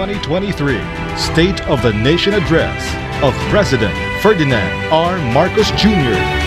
2023 State of the Nation Address of President Ferdinand R. Marcos Jr.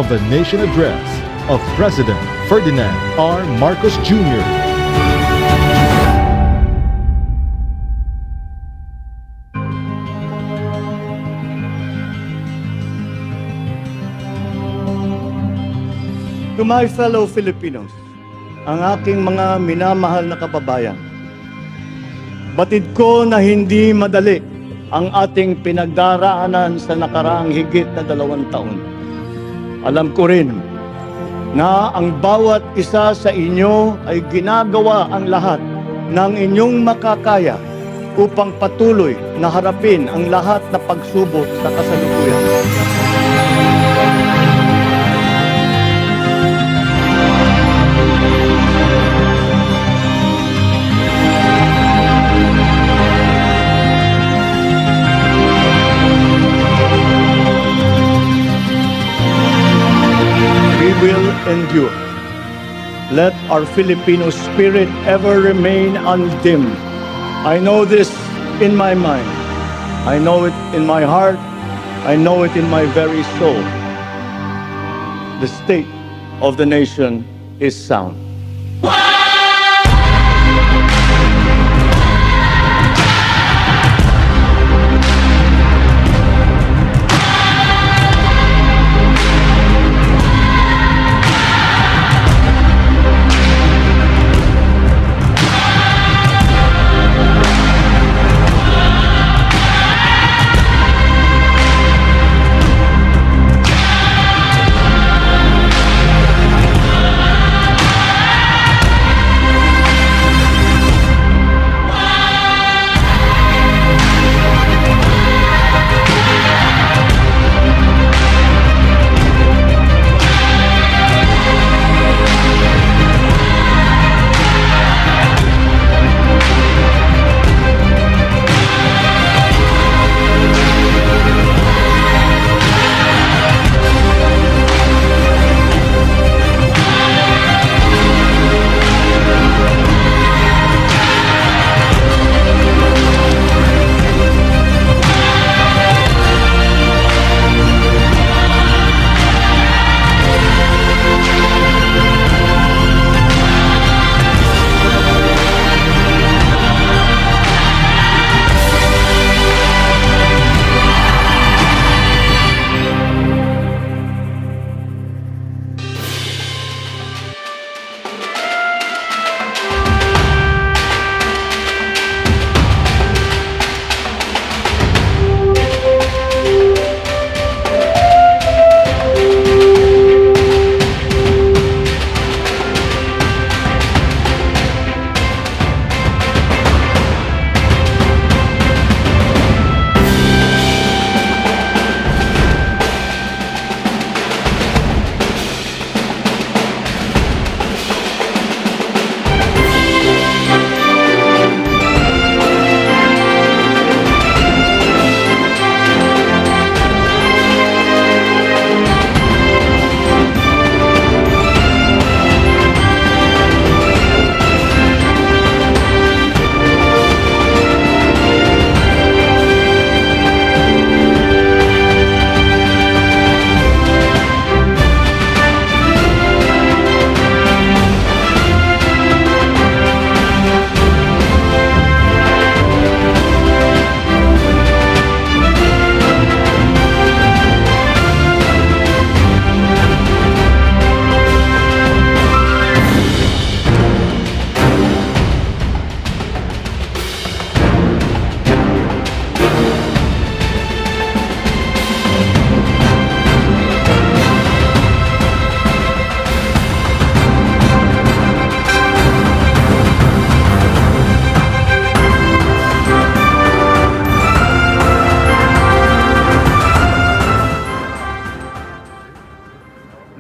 of the Nation Address of President Ferdinand R. Marcos Jr. To my fellow Filipinos, ang aking mga minamahal na kababayan, batid ko na hindi madali ang ating pinagdaraanan sa nakaraang higit na 2 taon. Alam ko rin na ang bawat isa sa inyo ay ginagawa ang lahat ng inyong makakaya upang patuloy na harapin ang lahat na pagsubok sa kasalukuyan. Will endure. Let our Filipino spirit ever remain undimmed. I know this in my mind. I know it in my heart. I know it in my very soul. The state of the nation is sound.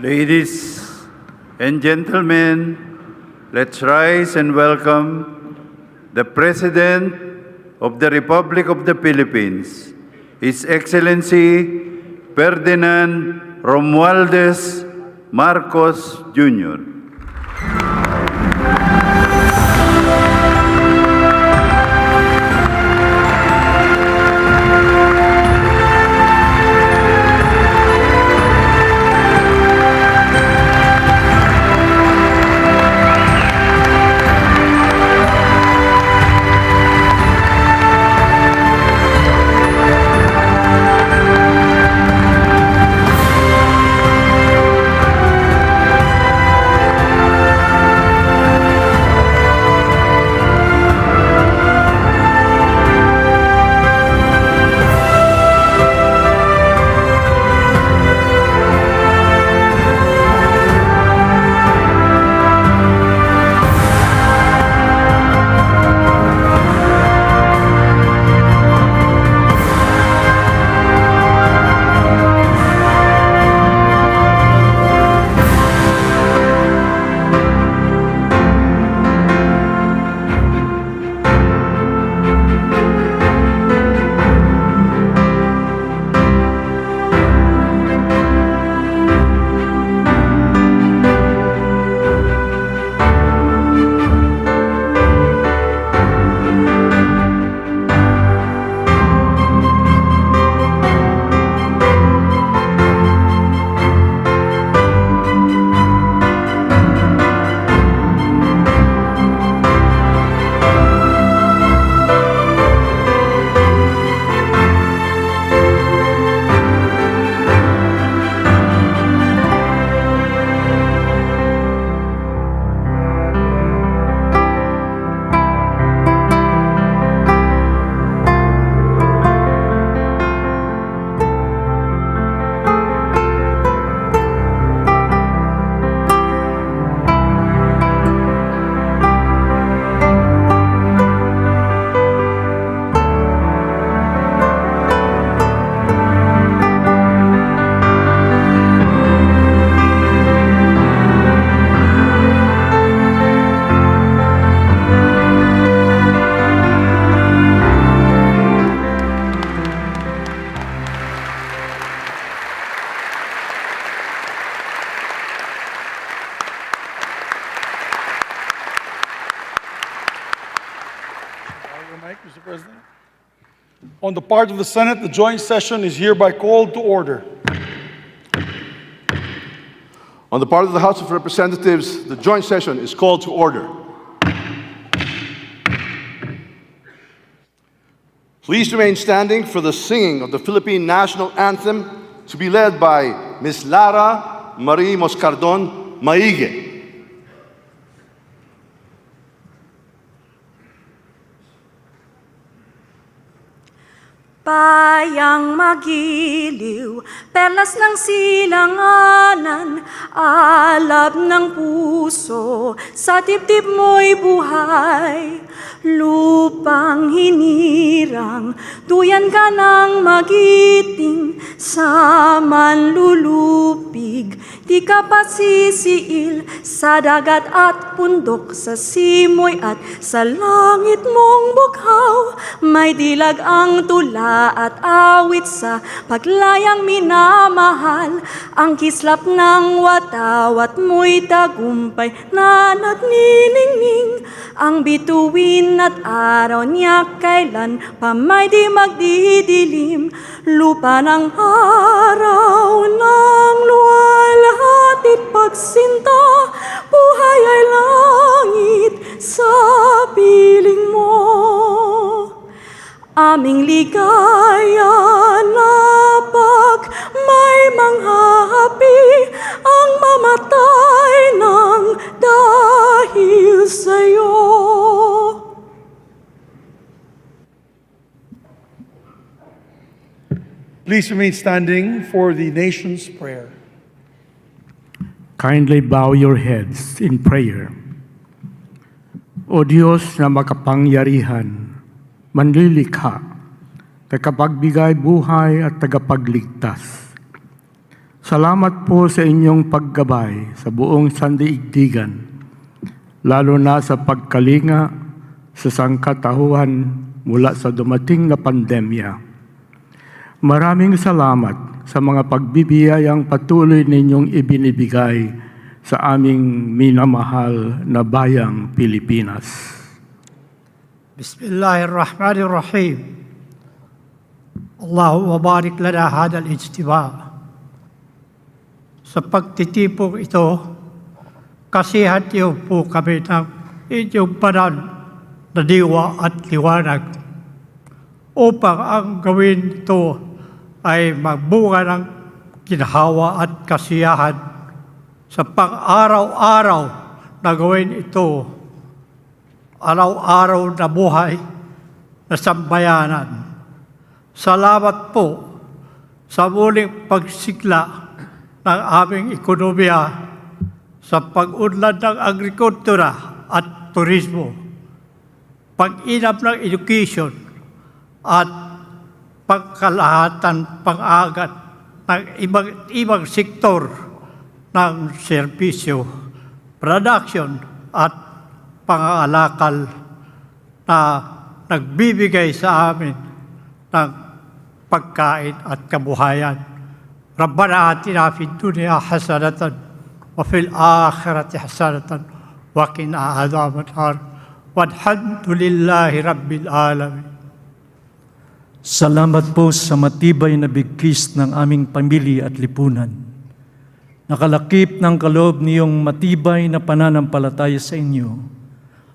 Ladies and gentlemen, let's rise and welcome the President of the Republic of the Philippines, His Excellency Ferdinand Romualdez Marcos Jr. Mr. President. On the part of the Senate, the joint session is hereby called to order. On the part of the House of Representatives, the joint session is called to order. Please remain standing for the singing of the Philippine National Anthem to be led by Ms. Lara Marie Moscardon Maige. Bayang magiliw, perlas ng silanganan, alab ng puso, sa dibdib mo'y buhay. Lupang hinirang, duyan ka ng magiting, sa manlulupig, di ka pasisiil, sa dagat at bundok, sa simoy at sa langit mong bughaw, may dilag ang tula at awit sa paglayang minamahal, ang kislap ng watawat mo'y tagumpay na nagniningning, ang bituin at araw niya kailan pa may di magdidilim, lupa ng araw ng luwalhatit pagsinta, buhay ay langit sa piling mo. Aming ligaya na pag may manghahapi ang mamatay ng dahil sa'yo. Please remain standing for the nation's prayer. Kindly bow your heads in prayer. O Diyos na makapangyarihan, manlilikha, tagapagbigay buhay at tagapagligtas. Salamat po sa inyong paggabay sa buong sandaigdigan, lalo na sa pagkalinga sa sangkatauhan mula sa dumating na pandemya. Maraming salamat sa mga pagbibiyayang patuloy ninyong ibinibigay sa aming minamahal na bayang Pilipinas. Bismillahirrahmanirrahim. Allahumma barik lana hadal ijtima. Sa pagtitipong ito, kasihan niyo po kami ng inyong banal na diwa at liwanag upang ang gawin ito ay magbunga ng ginhawa at kasiyahan sa pang-araw-araw na gawin ito, araw-araw na buhay na sambayanan. Salamat po sa muling pagsigla ng aming ekonomiya sa pag-unlad ng agrikultura at turismo, pag-inap ng education at pagkalahatan pang-agat ng ibang sektor ng serbisyo, production at pangangalakal na nagbibigay sa amin ng pagkain at kabuhayan. Rabbana atina fid dunya hasanatan wa fil akhirati hasanatan wa qina adhaban nar. Walhamdulillahi rabbil alamin. Salamat po sa matibay na bigkis ng aming pamilya at lipunan. Nakalakip ng kaloob niyong matibay na pananampalataya sa inyo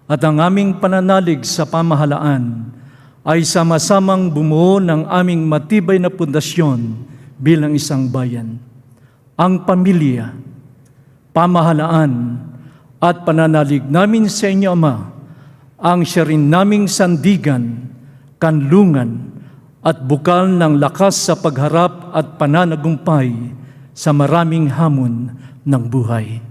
at ang aming pananalig sa pamahalaan ay sama-samang bumuo ng aming matibay na pundasyon bilang isang bayan. Ang pamilya, pamahalaan at pananalig namin sa inyo, Ama, ang siya rin naming sandigan, kanlungan, at bukal ng lakas sa pagharap at pananagumpay sa maraming hamon ng buhay.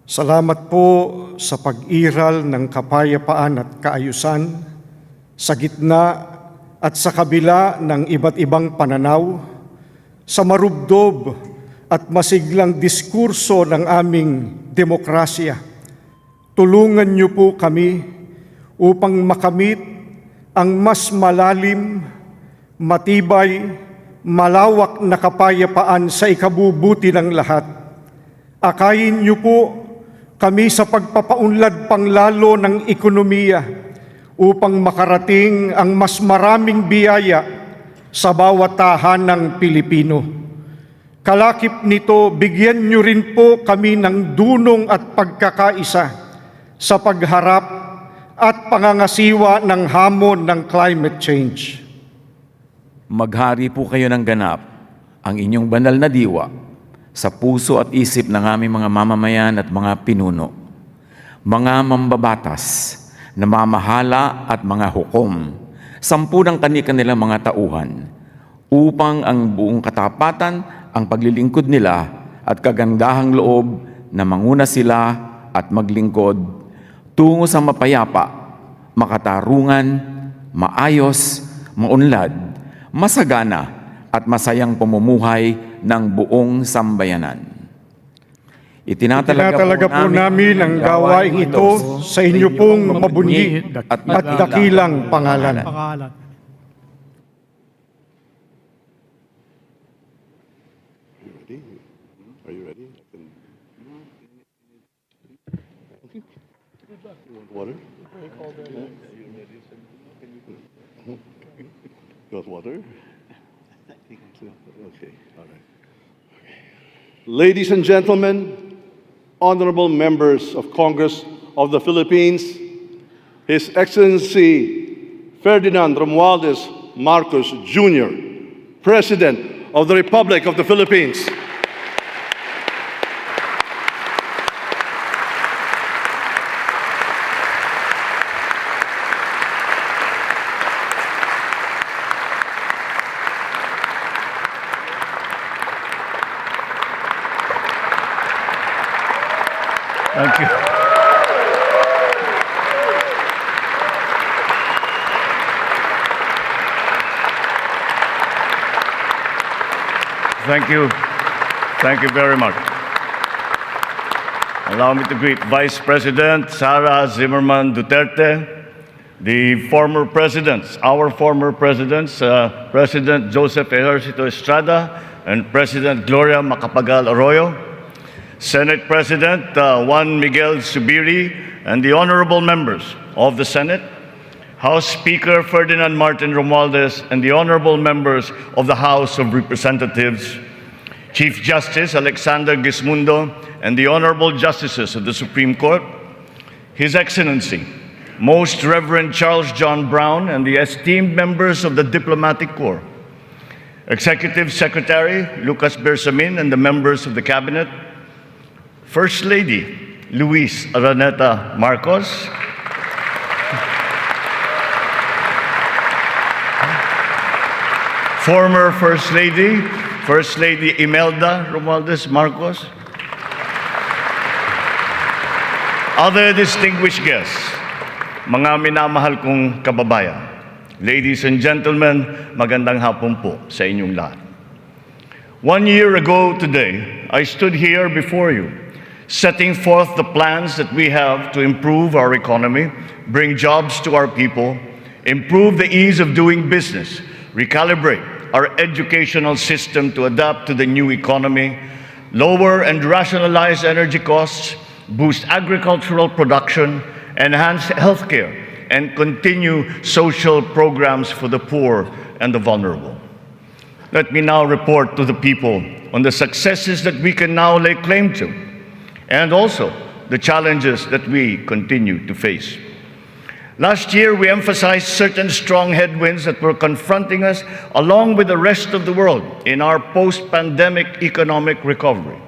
Salamat po sa pag-iral ng kapayapaan at kaayusan sa gitna at sa kabila ng iba't ibang pananaw, sa marubdob at masiglang diskurso ng aming demokrasya. Tulungan niyo po kami upang makamit ang mas malalim, matibay, malawak na kapayapaan sa ikabubuti ng lahat. Akayin niyo po kami sa pagpapaunlad panglalo ng ekonomiya upang makarating ang mas maraming biyaya sa bawat tahanang Pilipino. Kalakip nito, bigyan niyo rin po kami ng dunong at pagkakaisa sa pagharap at pangangasiwa ng hamon ng climate change. Maghari po kayo ng ganap ang inyong banal na diwa sa puso at isip ng aming mga mamamayan at mga pinuno, mga mambabatas, na mamahala at mga hukom, 10 ng kanilang mga tauhan, upang ang buong katapatan, ang paglilingkod nila at kagandahang loob na manguna sila at maglingkod tungo sa mapayapa, makatarungan, maayos, maunlad, masagana at masayang pamumuhay ng buong sambayanan. Itinatalaga po namin ang gawain ito sa inyo pong mabunyi at dakilang pangalan. Are you ready? You want water? You want water? Okay, all right. Ladies and gentlemen, honorable members of Congress of the Philippines, His Excellency Ferdinand Romualdez Marcos Jr., President of the Republic of the Philippines. Thank you. Thank you. Thank you very much. Allow me to greet Vice President Sara Zimmerman Duterte, the former presidents, our former presidents, President Joseph Ejercito Estrada and President Gloria Macapagal Arroyo, Senate President Juan Miguel Zubiri, and the honorable members of the Senate, House Speaker Ferdinand Martin Romualdez, and the honorable members of the House of Representatives, Chief Justice Alexander Gismundo, and the honorable justices of the Supreme Court, His Excellency, Most Reverend Charles John Brown, and the esteemed members of the Diplomatic Corps, Executive Secretary Lucas Bersamin, and the members of the Cabinet, First Lady Luis Araneta Marcos, former First Lady Imelda Romualdez Marcos, other distinguished guests, mga minamahal kong kababayan, ladies and gentlemen, magandang hapon po sa inyong lahat. 1 year ago today, I stood here before you, setting forth the plans that we have to improve our economy, bring jobs to our people, improve the ease of doing business, recalibrate our educational system to adapt to the new economy, lower and rationalize energy costs, boost agricultural production, enhance healthcare, and continue social programs for the poor and the vulnerable. Let me now report to the people on the successes that we can now lay claim to, and also the challenges that we continue to face. Last year, we emphasized certain strong headwinds that were confronting us along with the rest of the world in our post-pandemic economic recovery.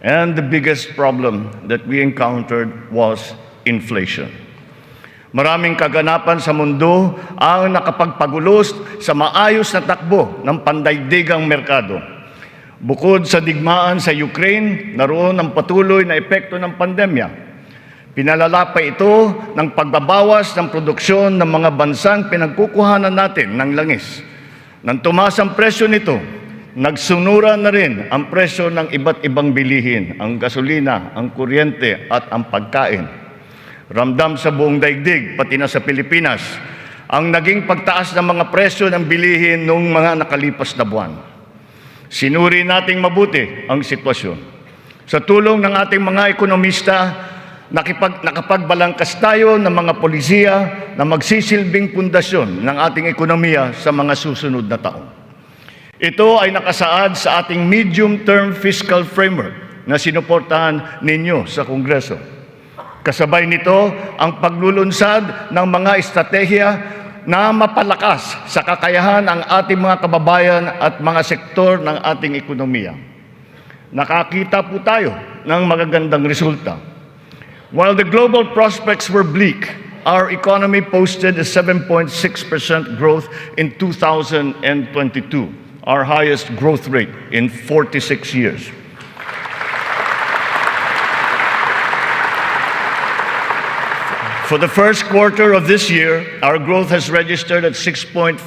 And the biggest problem that we encountered was inflation. Maraming kaganapan sa mundo ang nakapagpagulos sa maayos na takbo ng pandaigdigang merkado. Bukod sa digmaan sa Ukraine, naroon ang patuloy na epekto ng pandemya. Pinalala pa ito ng pagbabawas ng produksyon ng mga bansang pinagkukuhanan natin ng langis. Nang tumaas ang presyo nito, nagsunura na rin ang presyo ng iba't ibang bilihin, ang gasolina, ang kuryente at ang pagkain. Ramdam sa buong daigdig, pati na sa Pilipinas, ang naging pagtaas ng mga presyo ng bilihin noong mga nakalipas na buwan. Sinuri nating mabuti ang sitwasyon. Sa tulong ng ating mga ekonomista, Nakapagbalangkas tayo ng mga polisiya na magsisilbing pundasyon ng ating ekonomiya sa mga susunod na taon. Ito ay nakasaad sa ating medium-term fiscal framework na sinuportahan ninyo sa Kongreso. Kasabay nito ang paglulunsad ng mga estratehiya na mapalakas sa kakayahan ang ating mga kababayan at mga sektor ng ating ekonomiya. Nakakita po tayo ng magagandang resulta. While the global prospects were bleak, our economy posted a 7.6% growth in 2022, our highest growth rate in 46 years. For the first quarter of this year, our growth has registered at 6.4%.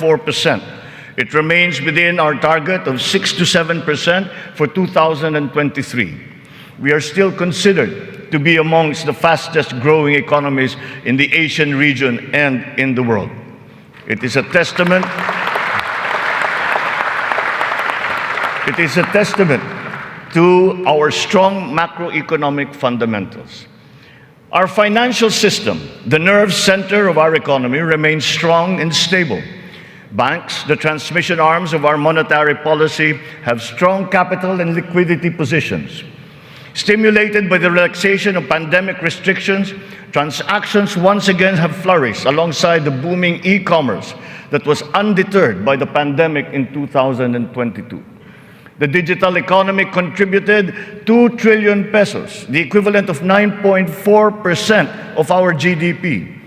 It remains within our target of 6 to 7% for 2023. We are still considered to be amongst the fastest growing economies in the Asian region and in the world. It is a testament to our strong macroeconomic fundamentals. Our financial system, the nerve center of our economy, remains strong and stable. Banks, the transmission arms of our monetary policy, have strong capital and liquidity positions. Stimulated by the relaxation of pandemic restrictions, transactions once again have flourished alongside the booming e-commerce that was undeterred by the pandemic in 2022. The digital economy contributed 2 trillion pesos, the equivalent of 9.4% of our GDP.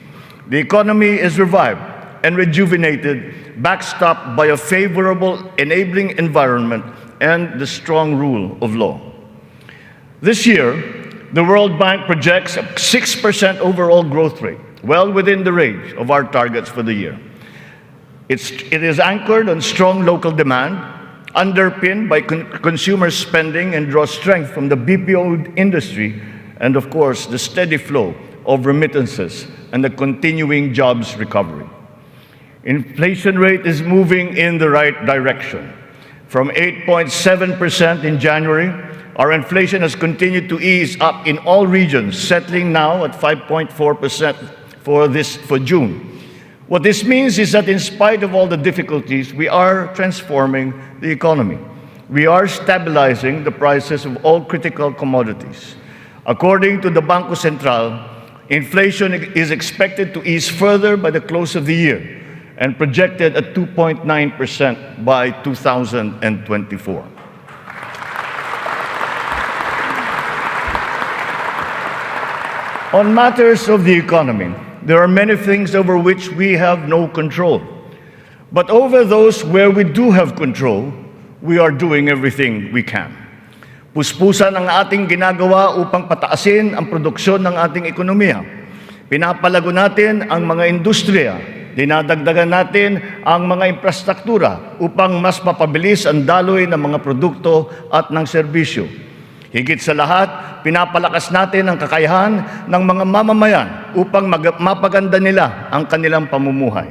The economy is revived and rejuvenated, backstopped by a favorable enabling environment and the strong rule of law. This year, the World Bank projects a 6% overall growth rate, well within the range of our targets for the year. It is anchored on strong local demand, underpinned by consumer spending, and draws strength from the BPO industry and, of course, the steady flow of remittances and the continuing jobs recovery. Inflation rate is moving in the right direction. From 8.7% in January, our inflation has continued to ease up in all regions, settling now at 5.4% for June. What this means is that in spite of all the difficulties, we are transforming the economy. We are stabilizing the prices of all critical commodities. According to the Bangko Sentral, inflation is expected to ease further by the close of the year and projected at 2.9% by 2024. On matters of the economy, there are many things over which we have no control. But over those where we do have control, we are doing everything we can. Puspusan ang ating ginagawa upang pataasin ang produksyon ng ating ekonomiya. Pinapalago natin ang mga industriya. Dinadagdagan natin ang mga infrastruktura upang mas mapabilis ang daloy ng mga produkto at ng serbisyo. Higit sa lahat, pinapalakas natin ang kakayahan ng mga mamamayan upang mapaganda nila ang kanilang pamumuhay.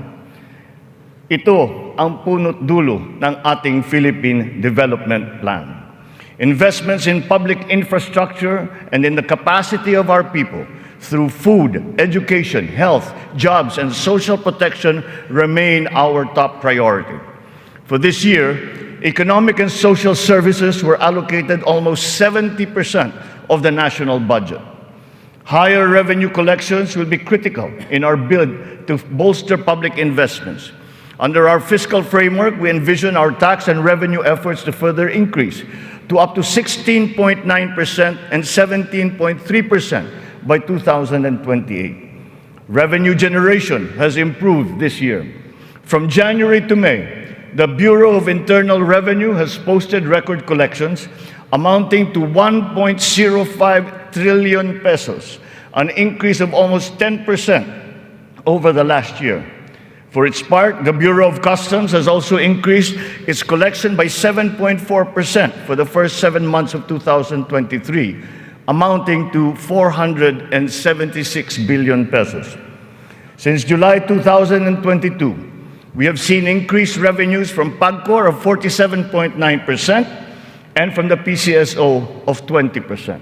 Ito ang punot dulo ng ating Philippine Development Plan. Investments in public infrastructure and in the capacity of our people through food, education, health, jobs, and social protection remain our top priority. For this year, economic and social services were allocated almost 70% of the national budget. Higher revenue collections will be critical in our bid to bolster public investments. Under our fiscal framework, we envision our tax and revenue efforts to further increase to up to 16.9% and 17.3% by 2028. Revenue generation has improved this year. From January to May, the Bureau of Internal Revenue has posted record collections amounting to 1.05 trillion pesos, an increase of almost 10% over the last year. For its part, the Bureau of Customs has also increased its collection by 7.4% for the first 7 months of 2023, amounting to 476 billion pesos. Since July 2022, we have seen increased revenues from PAGCOR of 47.9% and from the PCSO of 20%.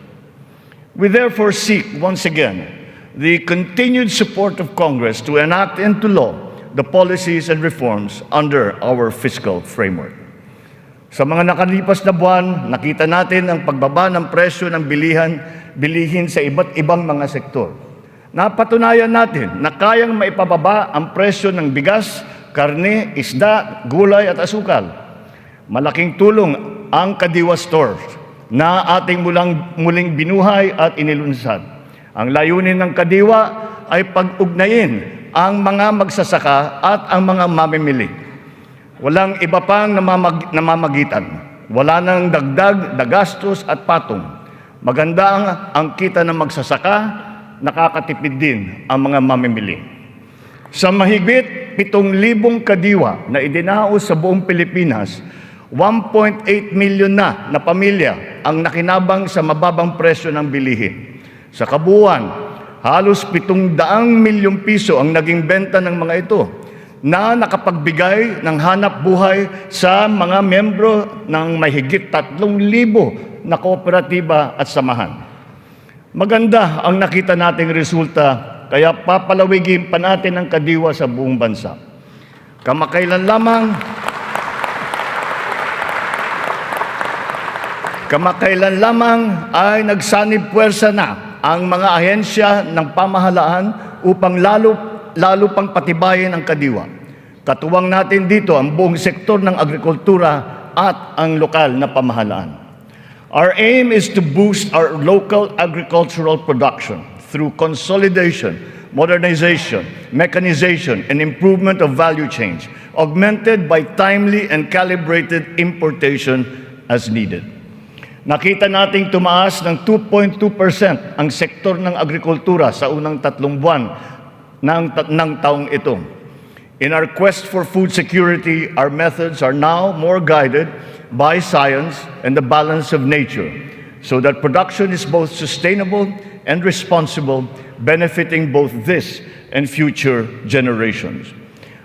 We therefore seek, once again, the continued support of Congress to enact into law the policies and reforms under our fiscal framework. Sa mga nakalipas na buwan, nakita natin ang pagbaba ng presyo ng bilihin sa iba't ibang mga sektor. Napatunayan natin na kayang maipababa ang presyo ng bigas, karne, isda, gulay at asukal. Malaking tulong ang Kadiwa Stores na ating muling binuhay at inilunsad. Ang layunin ng Kadiwa ay pag-ugnayin ang mga magsasaka at ang mga mamimili. Walang iba pang namamagitan. Wala nang dagdag, dagastos at patong. Maganda ang kita ng magsasaka, nakakatipid din ang mga mamimili. Sa mahigit 7,000 kadiwa na idinaos sa buong Pilipinas, 1.8 million na pamilya ang nakinabang sa mababang presyo ng bilihin. Sa kabuuan, halos 700 milyong piso ang naging benta ng mga ito na nakapagbigay ng hanap buhay sa mga membro ng mahigit 3,000 na kooperatiba at samahan. Maganda ang nakita nating resulta, kaya papalawigin pa natin ang Kadiwa sa buong bansa. Kamakailan lamang ay nagsanib puwersa na ang mga ahensya ng pamahalaan upang lalo pang patibayin ang Kadiwa. Katuwang natin dito ang buong sektor ng agrikultura at ang lokal na pamahalaan. Our aim is to boost our local agricultural production through consolidation, modernization, mechanization, and improvement of value chains, augmented by timely and calibrated importation as needed. Nakita nating tumaas ng 2.2% ang sektor ng agrikultura sa unang 3 buwan ng taong ito. In our quest for food security, our methods are now more guided by science and the balance of nature, so that production is both sustainable and responsible, benefiting both this and future generations.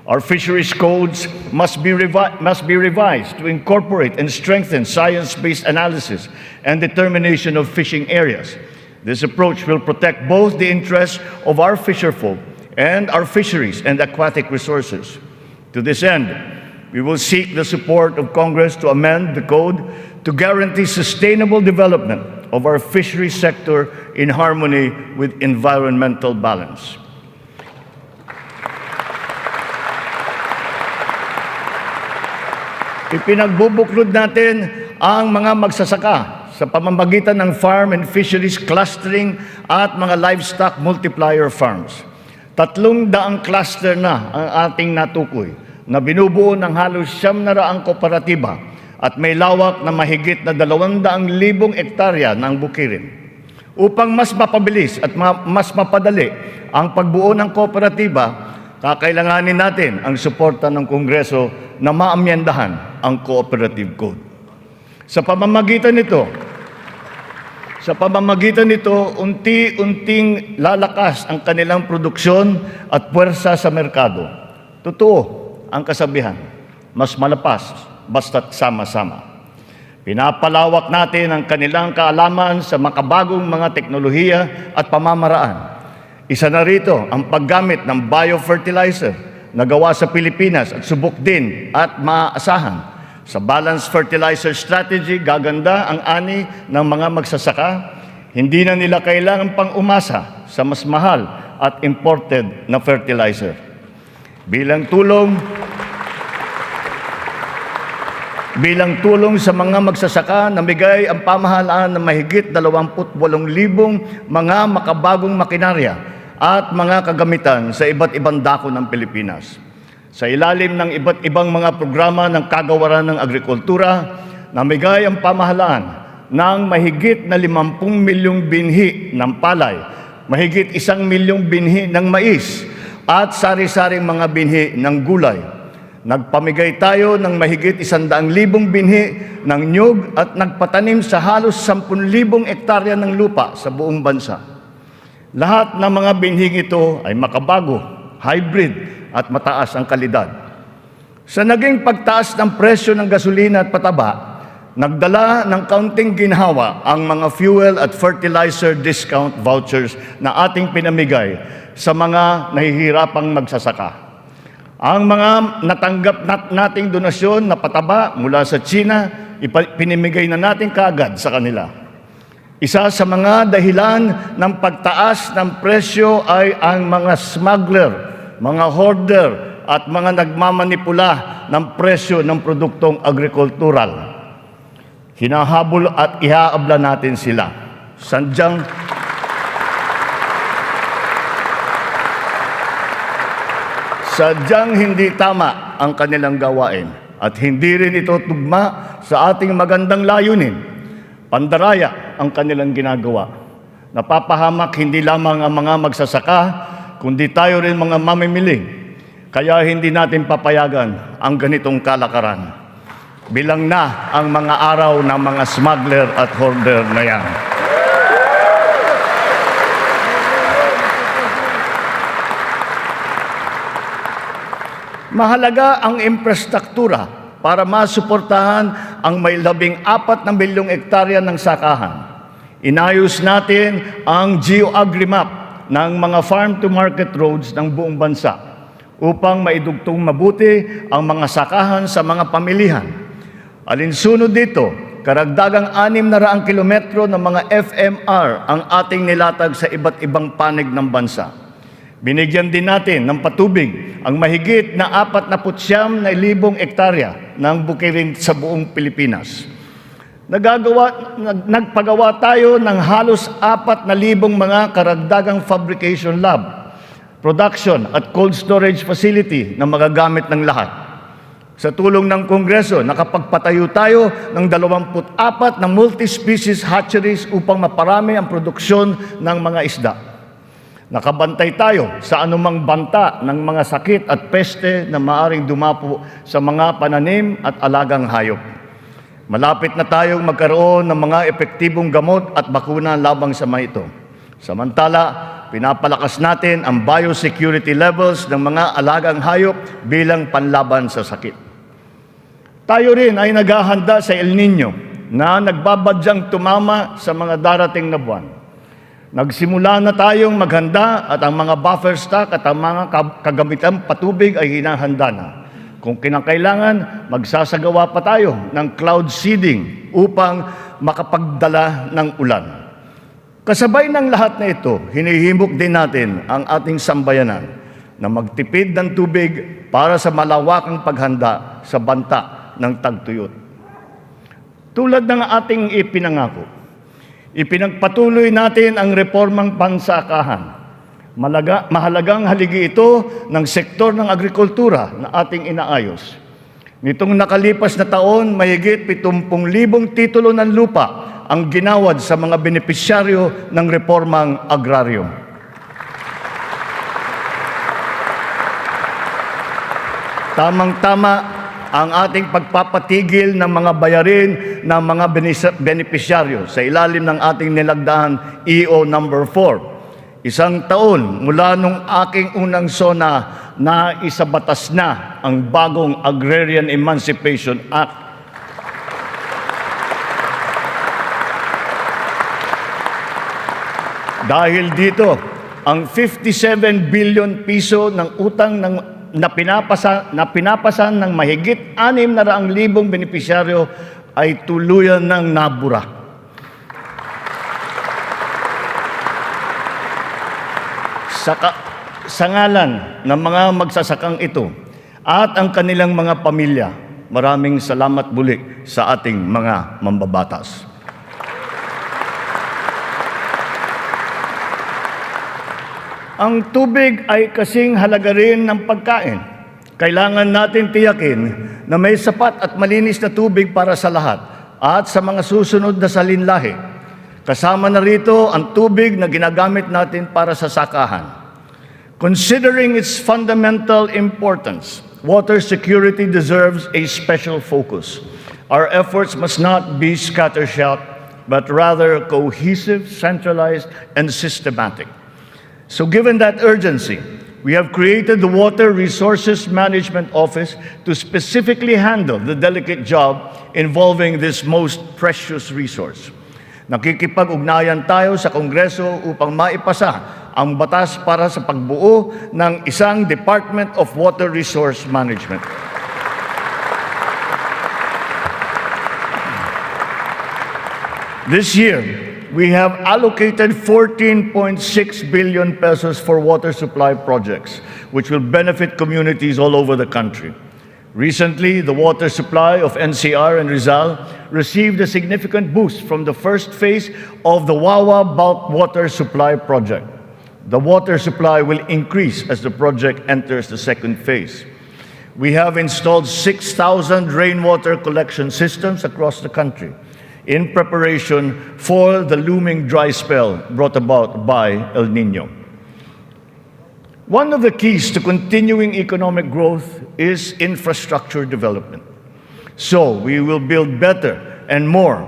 Our fisheries codes must be revised to incorporate and strengthen science-based analysis and determination of fishing areas. This approach will protect both the interests of our fisherfolk and our fisheries and aquatic resources. To this end, we will seek the support of Congress to amend the code to guarantee sustainable development of our fisheries sector in harmony with environmental balance. Ipinagbubuklod natin ang mga magsasaka sa pamamagitan ng farm and fisheries clustering at mga livestock multiplier farms. 300 cluster na ang ating natukoy na binubuo ng halos 900 kooperatiba at may lawak na mahigit na 200,000 hektarya ng bukirin. Upang mas mapabilis at mas mapadali ang pagbuo ng kooperatiba, kakailanganin natin ang suporta ng Kongreso na maamyendahan ang Cooperative Code. Sa pamamagitan nito, unti-unting lalakas ang kanilang produksyon at puwersa sa merkado. Totoo ang kasabihan, mas malapas basta't sama-sama. Pinapalawak natin ang kanilang kaalaman sa makabagong mga teknolohiya at pamamaraan. Isa na rito ang paggamit ng biofertilizer na gawa sa Pilipinas at subok din at maaasahan. Sa balanced fertilizer strategy, gaganda ang ani ng mga magsasaka. Hindi na nila kailangan pang umasa sa mas mahal at imported na fertilizer. Bilang tulong sa mga magsasaka, namigay ang pamahalaan ng mahigit 28,000 mga makabagong makinarya at mga kagamitan sa iba't ibang dako ng Pilipinas. Sa ilalim ng iba't ibang mga programa ng kagawaran ng agrikultura, namigay ang pamahalaan ng mahigit na 50 milyong binhi ng palay, mahigit 1 milyong binhi ng mais, at sari-saring mga binhi ng gulay. Nagpamigay tayo ng mahigit 100,000 binhi ng nyug at nagpatanim sa halos 10,000 hektarya ng lupa sa buong bansa. Lahat ng mga binhing ito ay makabago, hybrid, at mataas ang kalidad. Sa naging pagtaas ng presyo ng gasolina at pataba, Nagdala ng kaunting ginhawa ang mga fuel at fertilizer discount vouchers na ating pinamigay sa mga nahihirapang magsasaka. Ang mga natanggap nating donasyon na pataba mula sa China, pinimigay na natin kaagad sa kanila. Isa sa mga dahilan ng pagtaas ng presyo ay ang mga smuggler, mga hoarder at mga nagmamanipula ng presyo ng produktong agrikultural. Hinahabol at ihaabla natin sila. Sadyang hindi tama ang kanilang gawain at hindi rin ito tugma sa ating magandang layunin. Pandaraya ang kanilang ginagawa. Napapahamak hindi lamang ang mga magsasaka, kundi tayo rin mga mamimili. Kaya hindi natin papayagan ang ganitong kalakaran. Bilang na ang mga araw ng mga smuggler at hoarder na yan. Mahalaga ang infrastruktura para masuportahan ang may 14 na milyong hektarya ng sakahan. Inayos natin ang geo-agri-map ng mga farm-to-market roads ng buong bansa upang maidugtong mabuti ang mga sakahan sa mga pamilihan. Alinsunod dito, karagdagang 600 kilometro ng mga FMR ang ating nilatag sa iba't ibang panig ng bansa. Binigyan din natin ng patubig ang mahigit na 49,000 hektarya ng bukirin sa buong Pilipinas. Nagpagawa tayo ng halos 4,000 mga karagdagang fabrication lab, production at cold storage facility na magagamit ng lahat. Sa tulong ng Kongreso, nakapagpatayo tayo ng 24 na multi-species hatcheries upang maparami ang produksyon ng mga isda. Nakabantay tayo sa anumang banta ng mga sakit at peste na maaring dumapo sa mga pananim at alagang hayop. Malapit na tayong magkaroon ng mga epektibong gamot at bakuna labang sa mga ito. Samantala, pinapalakas natin ang biosecurity levels ng mga alagang hayop bilang panlaban sa sakit. Tayo rin ay naghahanda sa El Nino na nagbabadyang tumama sa mga darating na buwan. Nagsimula na tayong maghanda at ang mga buffer stock at ang mga kagamitang patubig ay hinahanda na. Kung kinakailangan, magsasagawa pa tayo ng cloud seeding upang makapagdala ng ulan. Kasabay ng lahat na ito, hinihimok din natin ang ating sambayanan na magtipid ng tubig para sa malawakang paghanda sa banta ng tagtuyot. Tulad ng ating ipinangako, ipinagpatuloy natin ang reformang pansakahan. Mahalagang haligi ito ng sektor ng agrikultura na ating inaayos. Nitong nakalipas na taon, mahigit 70,000 titulo ng lupa ang ginawad sa mga benepisyaryo ng reformang agraryo. Tamang-tama ang ating pagpapatigil ng mga bayarin ng mga benepisyaryo sa ilalim ng ating nilagdaan EO number 4. 1 taon mula nung aking unang SONA na isabatas na ang bagong Agrarian Emancipation Act. Dahil dito, ang 57 billion piso ng utang na pinapasan ng mahigit 600,000 benepisyaryo ay tuluyan ng nabura. Sa ngalan ng mga magsasakang ito at ang kanilang mga pamilya, maraming salamat muli sa ating mga mambabatas. Ang tubig ay kasing halaga rin ng pagkain. Kailangan natin tiyakin na may sapat at malinis na tubig para sa lahat at sa mga susunod na salinlahi. Kasama na rito ang tubig na ginagamit natin para sa sakahan. Considering its fundamental importance, water security deserves a special focus. Our efforts must not be scattershot, but rather cohesive, centralized, and systematic. So given that urgency, We have created the Water Resources Management Office to specifically handle the delicate job involving this most precious resource. Nakikipag-ugnayan tayo sa Kongreso upang maipasa ang batas para sa pagbuo ng isang Department of Water Resource Management. This year, we have allocated 14.6 billion pesos for water supply projects, which will benefit communities all over the country. Recently, the water supply of NCR and Rizal received a significant boost from the first phase of the Wawa Bulk Water Supply Project. The water supply will increase as the project enters the second phase. We have installed 6,000 rainwater collection systems across the country in preparation for the looming dry spell brought about by El Niño. One of the keys to continuing economic growth is infrastructure development. So we will build better and more.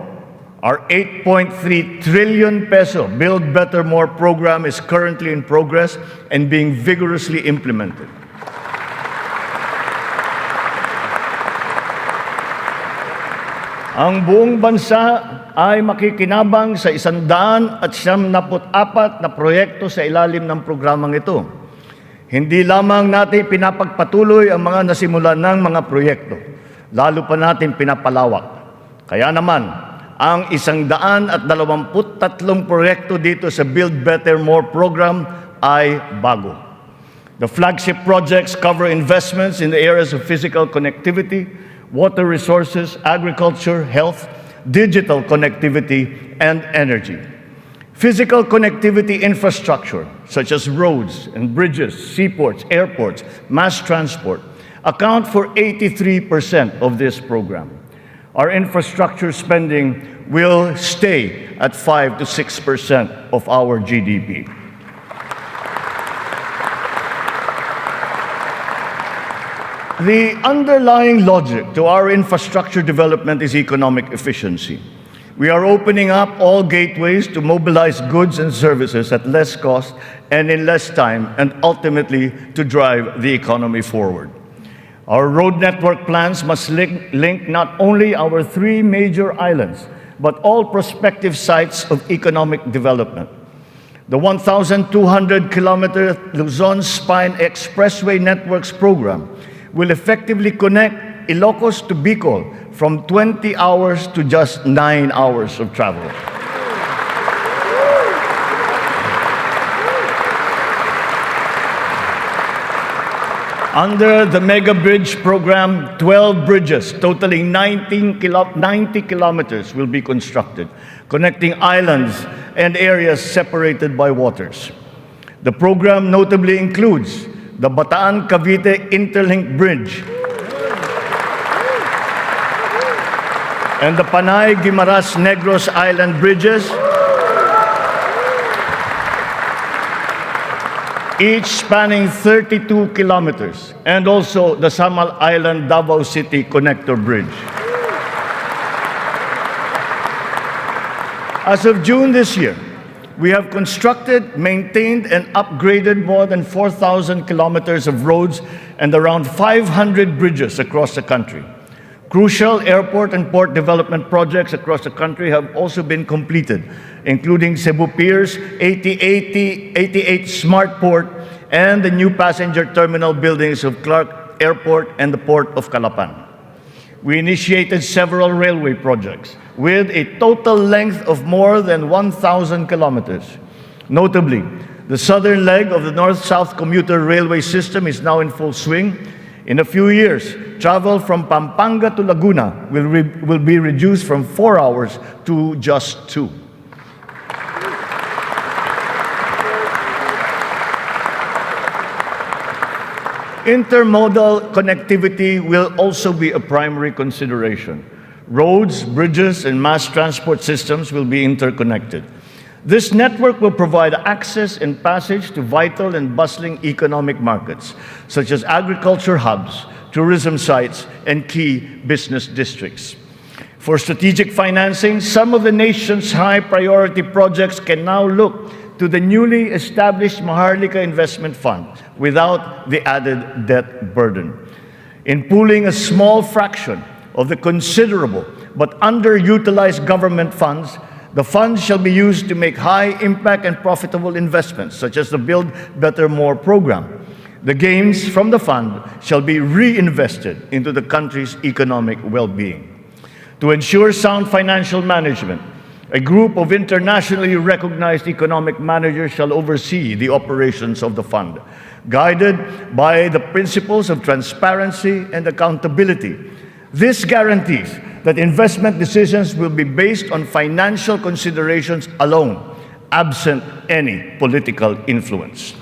Our 8.3 trillion peso Build Better More program is currently in progress and being vigorously implemented. Ang buong bansa ay makikinabang sa 174 na proyekto sa ilalim ng programang ito. Hindi lamang natin pinapagpatuloy ang mga nasimulan ng mga proyekto, lalo pa natin pinapalawak. Kaya naman, ang 123 proyekto dito sa Build Better More program ay bago. The flagship projects cover investments in the areas of physical connectivity, water resources, agriculture, health, digital connectivity, and energy. Physical connectivity infrastructure, such as roads and bridges, seaports, airports, mass transport, account for 83% of this program. Our infrastructure spending will stay at 5 to 6% of our GDP. The underlying logic to our infrastructure development is economic efficiency. We are opening up all gateways to mobilize goods and services at less cost and in less time, and ultimately to drive the economy forward. Our road network plans must link not only our 3 major islands, but all prospective sites of economic development. The 1,200-kilometer Luzon Spine Expressway Networks program will effectively connect Ilocos to Bicol from 20 hours to just 9 hours of travel. Under the Mega Bridge program, 12 bridges totaling 90 kilometers will be constructed, connecting islands and areas separated by waters. The program notably includes the Bataan-Cavite Interlink Bridge and the Panay-Guimaras-Negros Island bridges, each spanning 32 kilometers, and also the Samal Island Davao City Connector Bridge. As of June this year, we have constructed, maintained, and upgraded more than 4,000 kilometers of roads and around 500 bridges across the country. Crucial airport and port development projects across the country have also been completed, including Cebu Pier's 88 Smart Port and the new passenger terminal buildings of Clark Airport and the Port of Calapan. We initiated several railway projects with a total length of more than 1,000 kilometers. Notably, the southern leg of the north-south commuter railway system is now in full swing. In a few years, travel from Pampanga to Laguna will be reduced from 4 hours to just 2. Intermodal connectivity will also be a primary consideration. Roads, bridges, and mass transport systems will be interconnected. This network will provide access and passage to vital and bustling economic markets, such as agriculture hubs, tourism sites, and key business districts. For strategic financing, some of the nation's high-priority projects can now look to the newly established Maharlika Investment Fund without the added debt burden. In pooling a small fraction of the considerable but underutilized government funds, the funds shall be used to make high-impact and profitable investments, such as the Build Better More program. The gains from the fund shall be reinvested into the country's economic well-being. To ensure sound financial management, a group of internationally recognized economic managers shall oversee the operations of the fund, guided by the principles of transparency and accountability. This guarantees that investment decisions will be based on financial considerations alone, absent any political influence.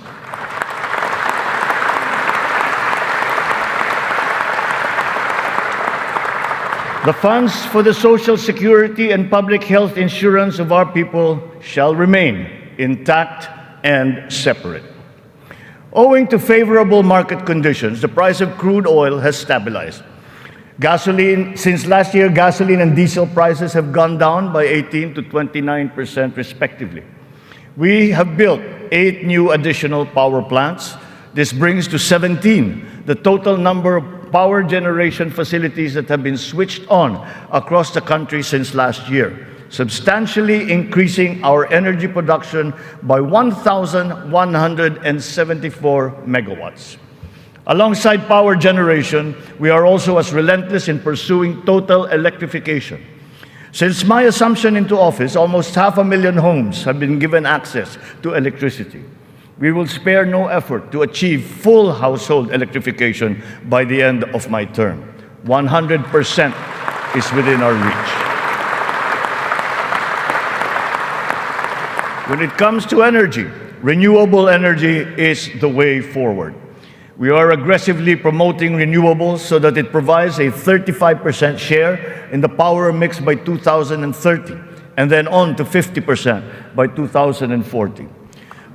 The funds for the social security and public health insurance of our people shall remain intact and separate. Owing to favorable market conditions, the price of crude oil has stabilized. Since last year, gasoline and diesel prices have gone down by 18% to 29% respectively. We have built 8 new additional power plants. This brings to 17 the total number of power generation facilities that have been switched on across the country since last year, substantially increasing our energy production by 1,174 megawatts. Alongside power generation, we are also as relentless in pursuing total electrification. Since my assumption into office, almost 500,000 homes have been given access to electricity. We will spare no effort to achieve full household electrification by the end of my term. 100% is within our reach. When it comes to energy, renewable energy is the way forward. We are aggressively promoting renewables so that it provides a 35% share in the power mix by 2030, and then on to 50% by 2040.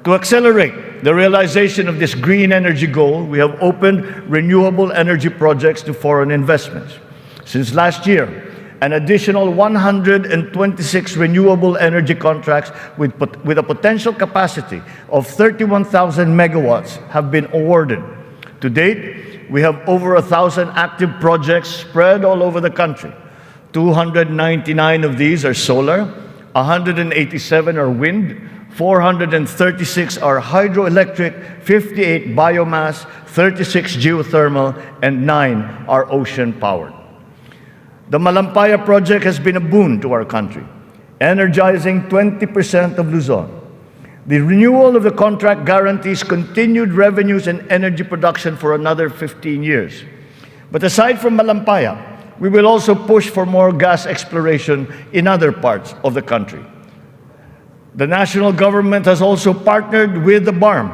To accelerate the realization of this green energy goal, we have opened renewable energy projects to foreign investments. Since last year, an additional 126 renewable energy contracts with a potential capacity of 31,000 megawatts have been awarded. To date, we have over 1,000 active projects spread all over the country. 299 of these are solar, 187 are wind, 436 are hydroelectric, 58 biomass, 36 geothermal, and 9 are ocean-powered. The Malampaya project has been a boon to our country, energizing 20% of Luzon. The renewal of the contract guarantees continued revenues and energy production for another 15 years. But aside from Malampaya, we will also push for more gas exploration in other parts of the country. The national government has also partnered with the BARM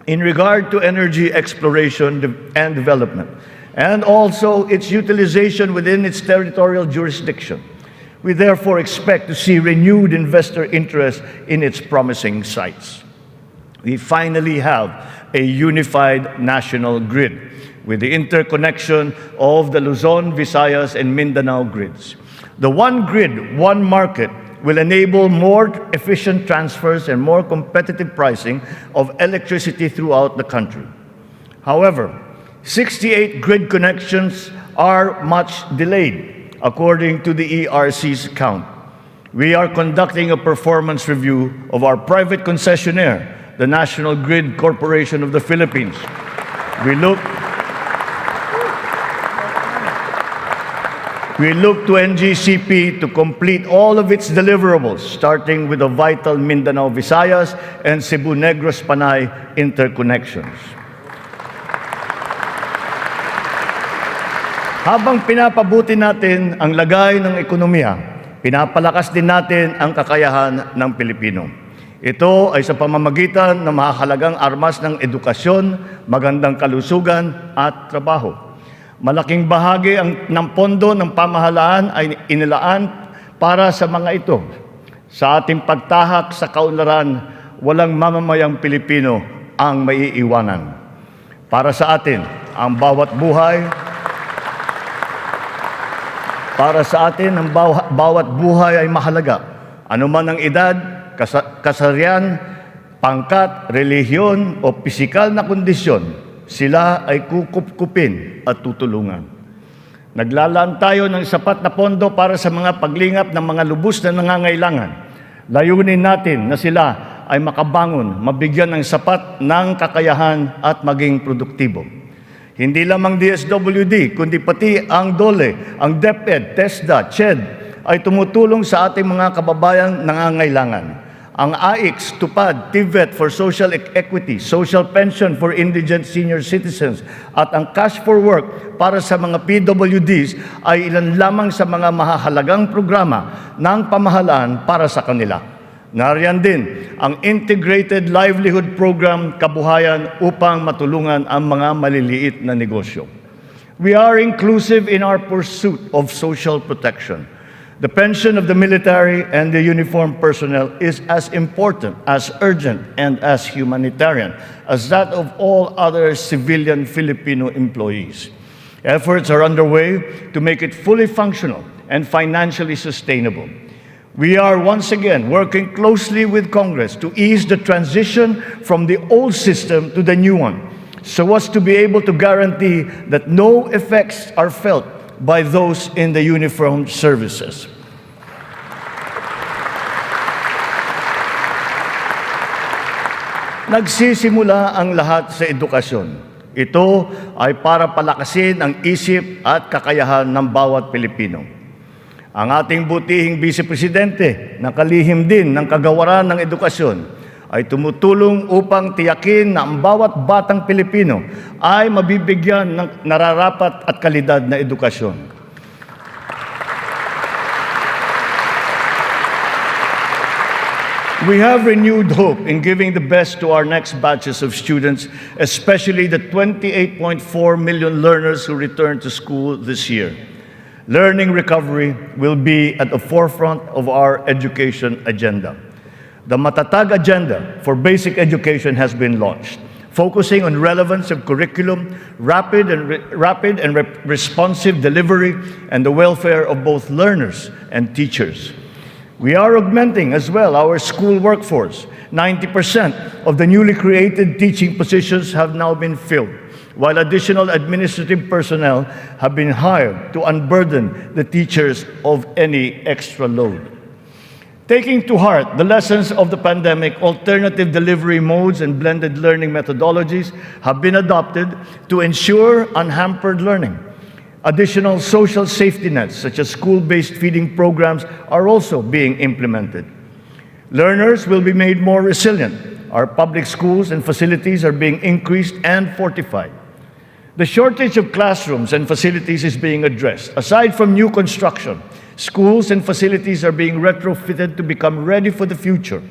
in regard to energy exploration and development, and also its utilization within its territorial jurisdiction. We therefore expect to see renewed investor interest in its promising sites. We finally have a unified national grid with the interconnection of the Luzon, Visayas, and Mindanao grids. The one grid, one market will enable more efficient transfers and more competitive pricing of electricity throughout the country. However, 68 grid connections are much delayed, according to the ERC's count. We are conducting a performance review of our private concessionaire, the National Grid Corporation of the Philippines. We look to NGCP to complete all of its deliverables, starting with the vital Mindanao, Visayas, and Cebu Negros Panay interconnections. Habang pinapabuti natin ang lagay ng ekonomiya, pinapalakas din natin ang kakayahan ng Pilipino. Ito ay sa pamamagitan ng mahalagang armas ng edukasyon, magandang kalusugan at trabaho. Malaking bahagi ng pondo ng pamahalaan ay inilaan para sa mga ito. Sa ating pagtahak sa kaunlaran, walang mamamayang Pilipino ang maiiwanan. Para sa atin, ang bawat buhay ay mahalaga. Ano man ang edad, kasarian, pangkat, relihiyon o pisikal na kondisyon, sila ay kukupkupin at tutulungan. Naglalaan tayo ng sapat na pondo para sa mga paglingap ng mga lubos na nangangailangan. Layunin natin na sila ay makabangon, mabigyan ng sapat ng kakayahan at maging produktibo. Hindi lamang DSWD, kundi pati ang DOLE, ang DepEd, TESDA, CHED ay tumutulong sa ating mga kababayang nangangailangan. Ang AIX, TUPAD, TVET for Social Equity, Social Pension for Indigent Senior Citizens, at ang Cash for Work para sa mga PWDs ay ilan lamang sa mga mahahalagang programa ng pamahalaan para sa kanila. Nariyan din ang Integrated Livelihood Program Kabuhayan upang matulungan ang mga maliliit na negosyo. We are inclusive in our pursuit of social protection. The pension of the military and the uniformed personnel is as important, as urgent, and as humanitarian as that of all other civilian Filipino employees. Efforts are underway to make it fully functional and financially sustainable. We are once again working closely with Congress to ease the transition from the old system to the new one, so as to be able to guarantee that no effects are felt by those in the uniformed services. Nagsisimula ang lahat sa edukasyon. Ito ay para palakasin ang isip at kakayahan ng bawat Pilipino. Ang ating butihing Vice Presidente, na kalihim din ng kagawaran ng edukasyon, ay tumutulong upang tiyakin na ang bawat batang Pilipino ay mabibigyan ng nararapat at kalidad na edukasyon. We have renewed hope in giving the best to our next batches of students, especially the 28.4 million learners who return to school this year. Learning recovery will be at the forefront of our education agenda. The Matatag Agenda for Basic Education has been launched, focusing on relevance of curriculum, rapid and responsive delivery, and the welfare of both learners and teachers. We are augmenting as well our school workforce. 90% of the newly created teaching positions have now been filled, while additional administrative personnel have been hired to unburden the teachers of any extra load. Taking to heart the lessons of the pandemic, alternative delivery modes and blended learning methodologies have been adopted to ensure unhampered learning. Additional social safety nets, such as school-based feeding programs, are also being implemented. Learners will be made more resilient. Our public schools and facilities are being increased and fortified. The shortage of classrooms and facilities is being addressed. Aside from new construction, schools and facilities are being retrofitted to become ready for the future,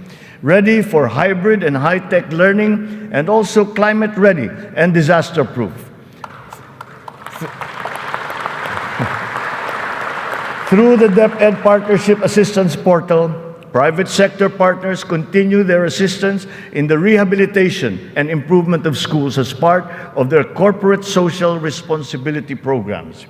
ready for hybrid and high-tech learning, and also climate-ready and disaster-proof. Through the DepEd Partnership Assistance Portal, private sector partners continue their assistance in the rehabilitation and improvement of schools as part of their corporate social responsibility programs.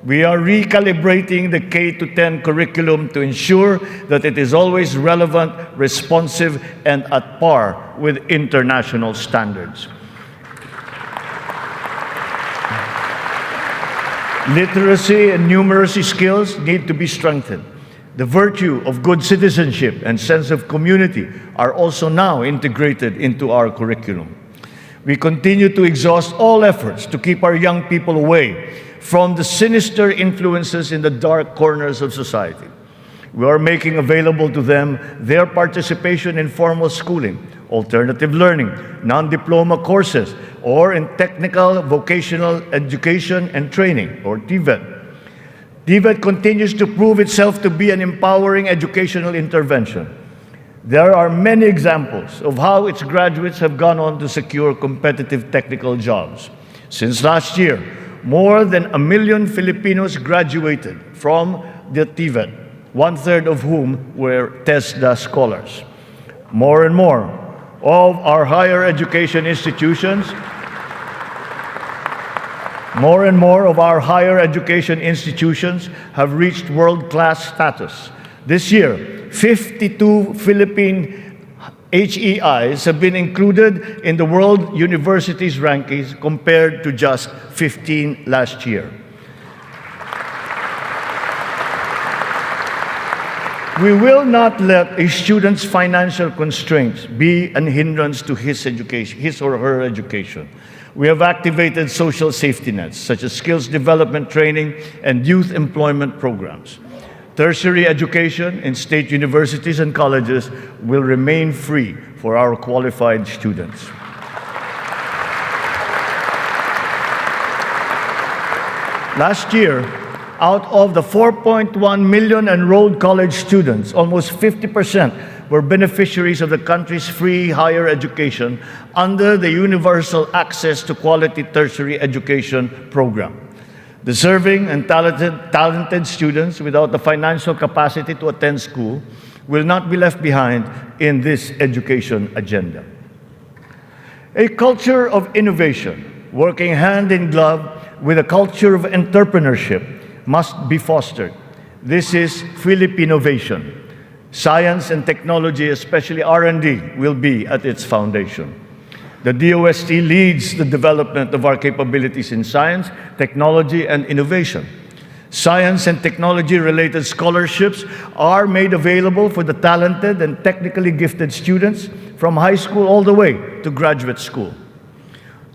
We are recalibrating the K-10 curriculum to ensure that it is always relevant, responsive, and at par with international standards. Literacy and numeracy skills need to be strengthened. The virtue of good citizenship and sense of community are also now integrated into our curriculum. We continue to exhaust all efforts to keep our young people away from the sinister influences in the dark corners of society. We are making available to them their participation in formal schooling, alternative learning, non-diploma courses, or in technical vocational education and training, or TVET. TVET continues to prove itself to be an empowering educational intervention. There are many examples of how its graduates have gone on to secure competitive technical jobs. Since last year, more than 1 million Filipinos graduated from the TVET, one-third of whom were TESDA scholars. More and more of our higher education institutions have reached world-class status. This year, 52 Philippine HEIs have been included in the World Universities rankings compared to just 15 last year. We will not let a student's financial constraints be an hindrance to his or her education. We have activated social safety nets, such as skills development training and youth employment programs. Tertiary education in state universities and colleges will remain free for our qualified students. Last year, out of the 4.1 million enrolled college students, almost 50% were beneficiaries of the country's free higher education under the Universal Access to Quality Tertiary Education program. Deserving and talented students without the financial capacity to attend school will not be left behind in this education agenda. A culture of innovation, working hand in glove with a culture of entrepreneurship, must be fostered. This is Philippinovation. Science and technology, especially R&D, will be at its foundation. The DOST leads the development of our capabilities in science, technology, and innovation. Science and technology-related scholarships are made available for the talented and technically gifted students from high school all the way to graduate school.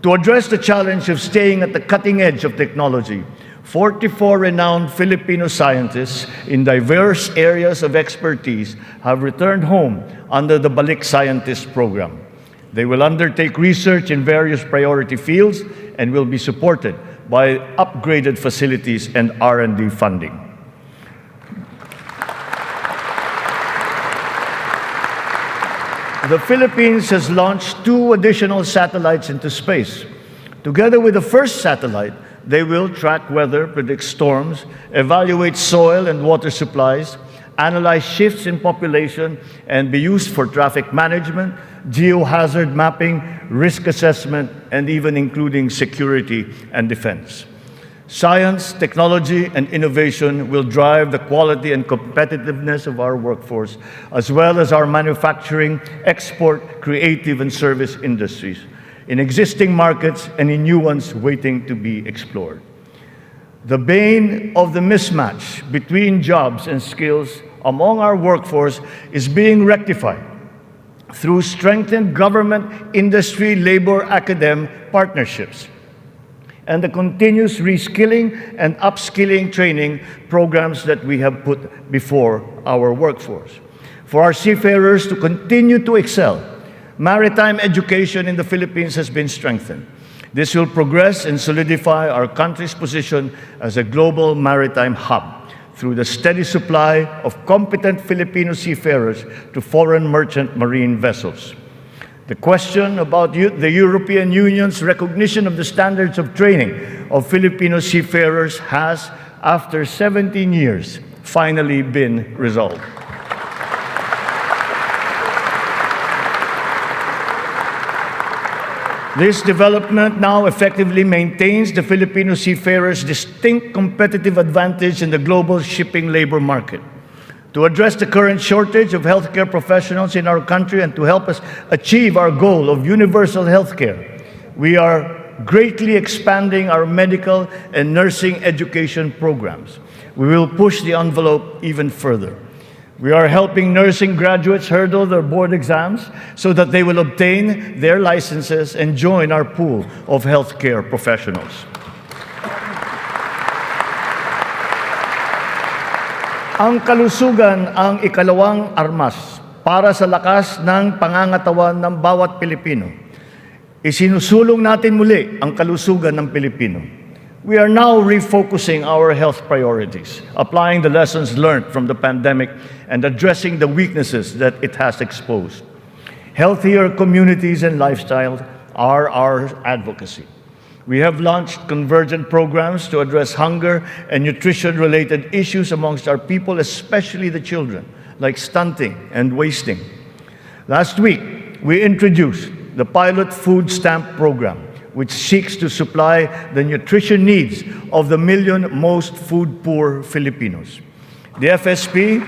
To address the challenge of staying at the cutting edge of technology, 44 renowned Filipino scientists in diverse areas of expertise have returned home under the Balik Scientist program. They will undertake research in various priority fields and will be supported by upgraded facilities and R&D funding. The Philippines has launched 2 additional satellites into space. Together with the first satellite, they will track weather, predict storms, evaluate soil and water supplies, analyze shifts in population, and be used for traffic management, geohazard mapping, risk assessment, and even including security and defense. Science, technology, and innovation will drive the quality and competitiveness of our workforce, as well as our manufacturing, export, creative, and service industries, in existing markets and in new ones waiting to be explored. The bane of the mismatch between jobs and skills among our workforce is being rectified through strengthened government, industry, labor, academe partnerships, and the continuous reskilling and upskilling training programs that we have put before our workforce. For our seafarers to continue to excel, maritime education in the Philippines has been strengthened. This will progress and solidify our country's position as a global maritime hub through the steady supply of competent Filipino seafarers to foreign merchant marine vessels. The question about the European Union's recognition of the standards of training of Filipino seafarers has, after 17 years, finally been resolved. This development now effectively maintains the Filipino seafarers' distinct competitive advantage in the global shipping labor market. To address the current shortage of healthcare professionals in our country and to help us achieve our goal of universal healthcare, we are greatly expanding our medical and nursing education programs. We will push the envelope even further. We are helping nursing graduates hurdle their board exams so that they will obtain their licenses and join our pool of healthcare professionals. Ang kalusugan ang ikalawang armas para sa lakas ng pangangatawan ng bawat Pilipino. Isinusulong natin muli ang kalusugan ng Pilipino. We are now refocusing our health priorities, applying the lessons learned from the pandemic and addressing the weaknesses that it has exposed. Healthier communities and lifestyles are our advocacy. We have launched convergent programs to address hunger and nutrition-related issues amongst our people, especially the children, like stunting and wasting. Last week, we introduced the pilot food stamp program, which seeks to supply the nutrition needs of the 1 million most food-poor Filipinos. The FSP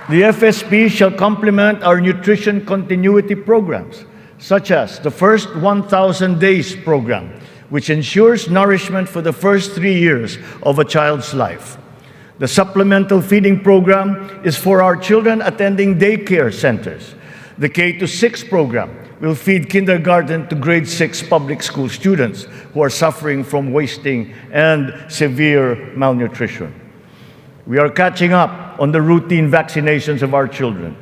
The FSP shall complement our nutrition continuity programs, such as the First 1,000 Days program, which ensures nourishment for the first 3 years of a child's life. The supplemental feeding program is for our children attending daycare centers. The K-6 program will feed kindergarten to grade 6 public school students who are suffering from wasting and severe malnutrition. We are catching up on the routine vaccinations of our children.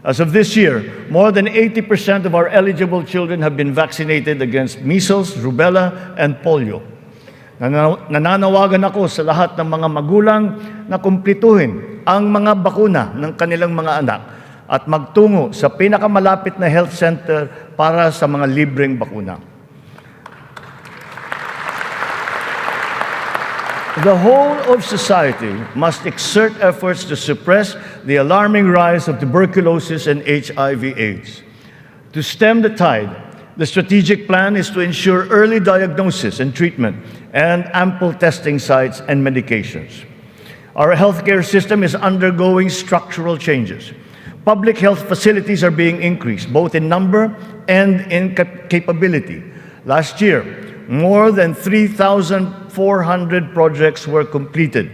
As of this year, more than 80% of our eligible children have been vaccinated against measles, rubella, and polio. Nananawagan ako sa lahat ng mga magulang na kumplituhin ang mga bakuna ng kanilang mga anak at magtungo sa pinakamalapit na health center para sa mga libreng bakuna. The whole of society must exert efforts to suppress the alarming rise of tuberculosis and HIV/AIDS. To stem the tide, the strategic plan is to ensure early diagnosis and treatment and ample testing sites and medications. Our healthcare system is undergoing structural changes. Public health facilities are being increased, both in number and in capability. Last year, more than 3,400 projects were completed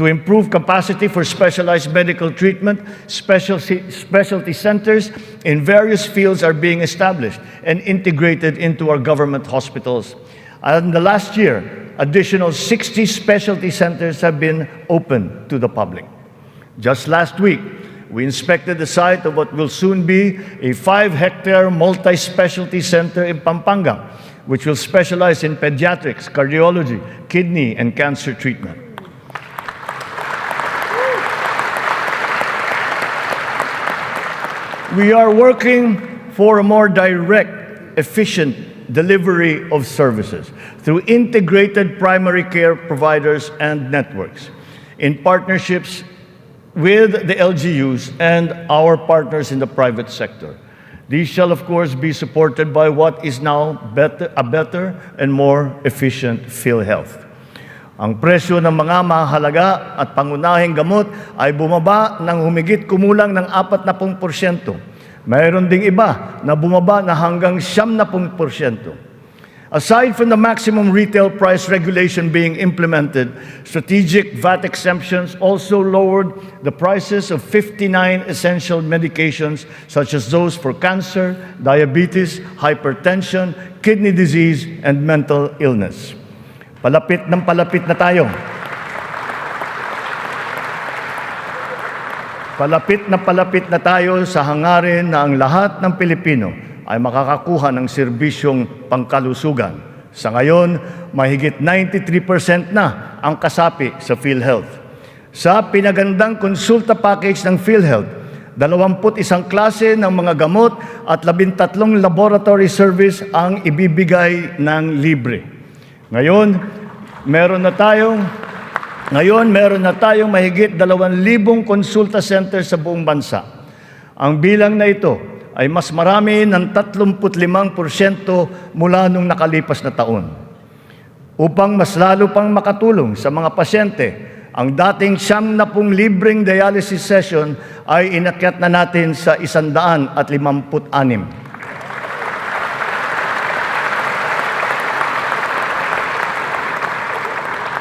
to improve capacity for specialized medical treatment. Specialty centers in various fields are being established and integrated into our government hospitals. And the last year, additional 60 specialty centers have been opened to the public. Just last week, we inspected the site of what will soon be a 5-hectare multi-specialty center in Pampanga, which will specialize in pediatrics, cardiology, kidney, and cancer treatment. We are working for a more direct, efficient delivery of services through integrated primary care providers and networks in partnerships with the LGUs and our partners in the private sector. These shall, of course, be supported by what is now a better and more efficient PhilHealth. Ang presyo ng mga mahalaga at pangunahing gamot ay bumaba ng humigit kumulang ng 40%. Mayroon ding iba na bumaba na hanggang 70%. Aside from the maximum retail price regulation being implemented, strategic VAT exemptions also lowered the prices of 59 essential medications such as those for cancer, diabetes, hypertension, kidney disease, and mental illness. Palapit ng palapit na tayo. Palapit na tayo sa hangarin na ang lahat ng Pilipino ay makakakuha ng serbisyong pangkalusugan. Sa ngayon, mahigit 93% na ang kasapi sa PhilHealth. Sa pinagandang konsulta package ng PhilHealth, 21 klase ng mga gamot at 13 laboratory service ang ibibigay ng libre. Ngayon, meron na tayong mahigit 2,000 konsulta center sa buong bansa. Ang bilang na ito ay mas marami ng 35% mula nung nakalipas na taon. Upang mas lalo pang makatulong sa mga pasyente, ang dating 70 libreng dialysis session ay inakyat na natin sa 156.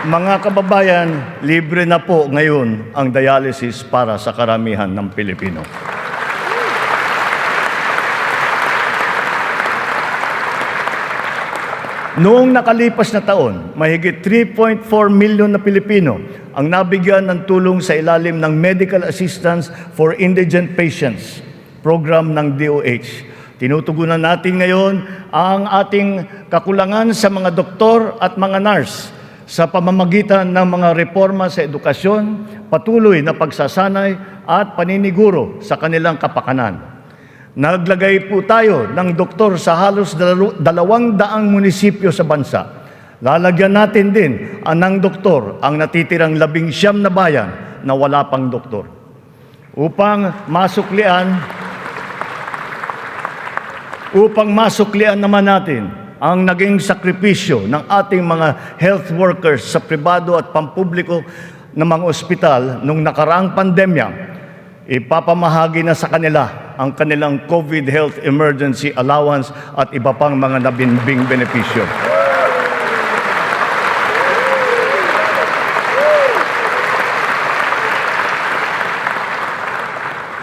Mga kababayan, libre na po ngayon ang dialysis para sa karamihan ng Pilipino. Noong nakalipas na taon, mahigit 3.4 milyon na Pilipino ang nabigyan ng tulong sa ilalim ng Medical Assistance for Indigent Patients program ng DOH. Tinutugunan natin ngayon ang ating kakulangan sa mga doktor at mga nurse sa pamamagitan ng mga reforma sa edukasyon, patuloy na pagsasanay at paniniguro sa kanilang kapakanan. Naglagay po tayo ng doktor sa halos 200 munisipyo sa bansa. Lalagyan natin din ng doktor ang natitirang 19 na bayan na wala pang doktor. Upang masuklian naman natin ang naging sakripisyo ng ating mga health workers sa pribado at pampubliko na mga ospital nung nakaraang pandemya, Ipapamahagi na sa kanila ang kanilang COVID Health Emergency Allowance at iba pang mga nabinbing benepisyo.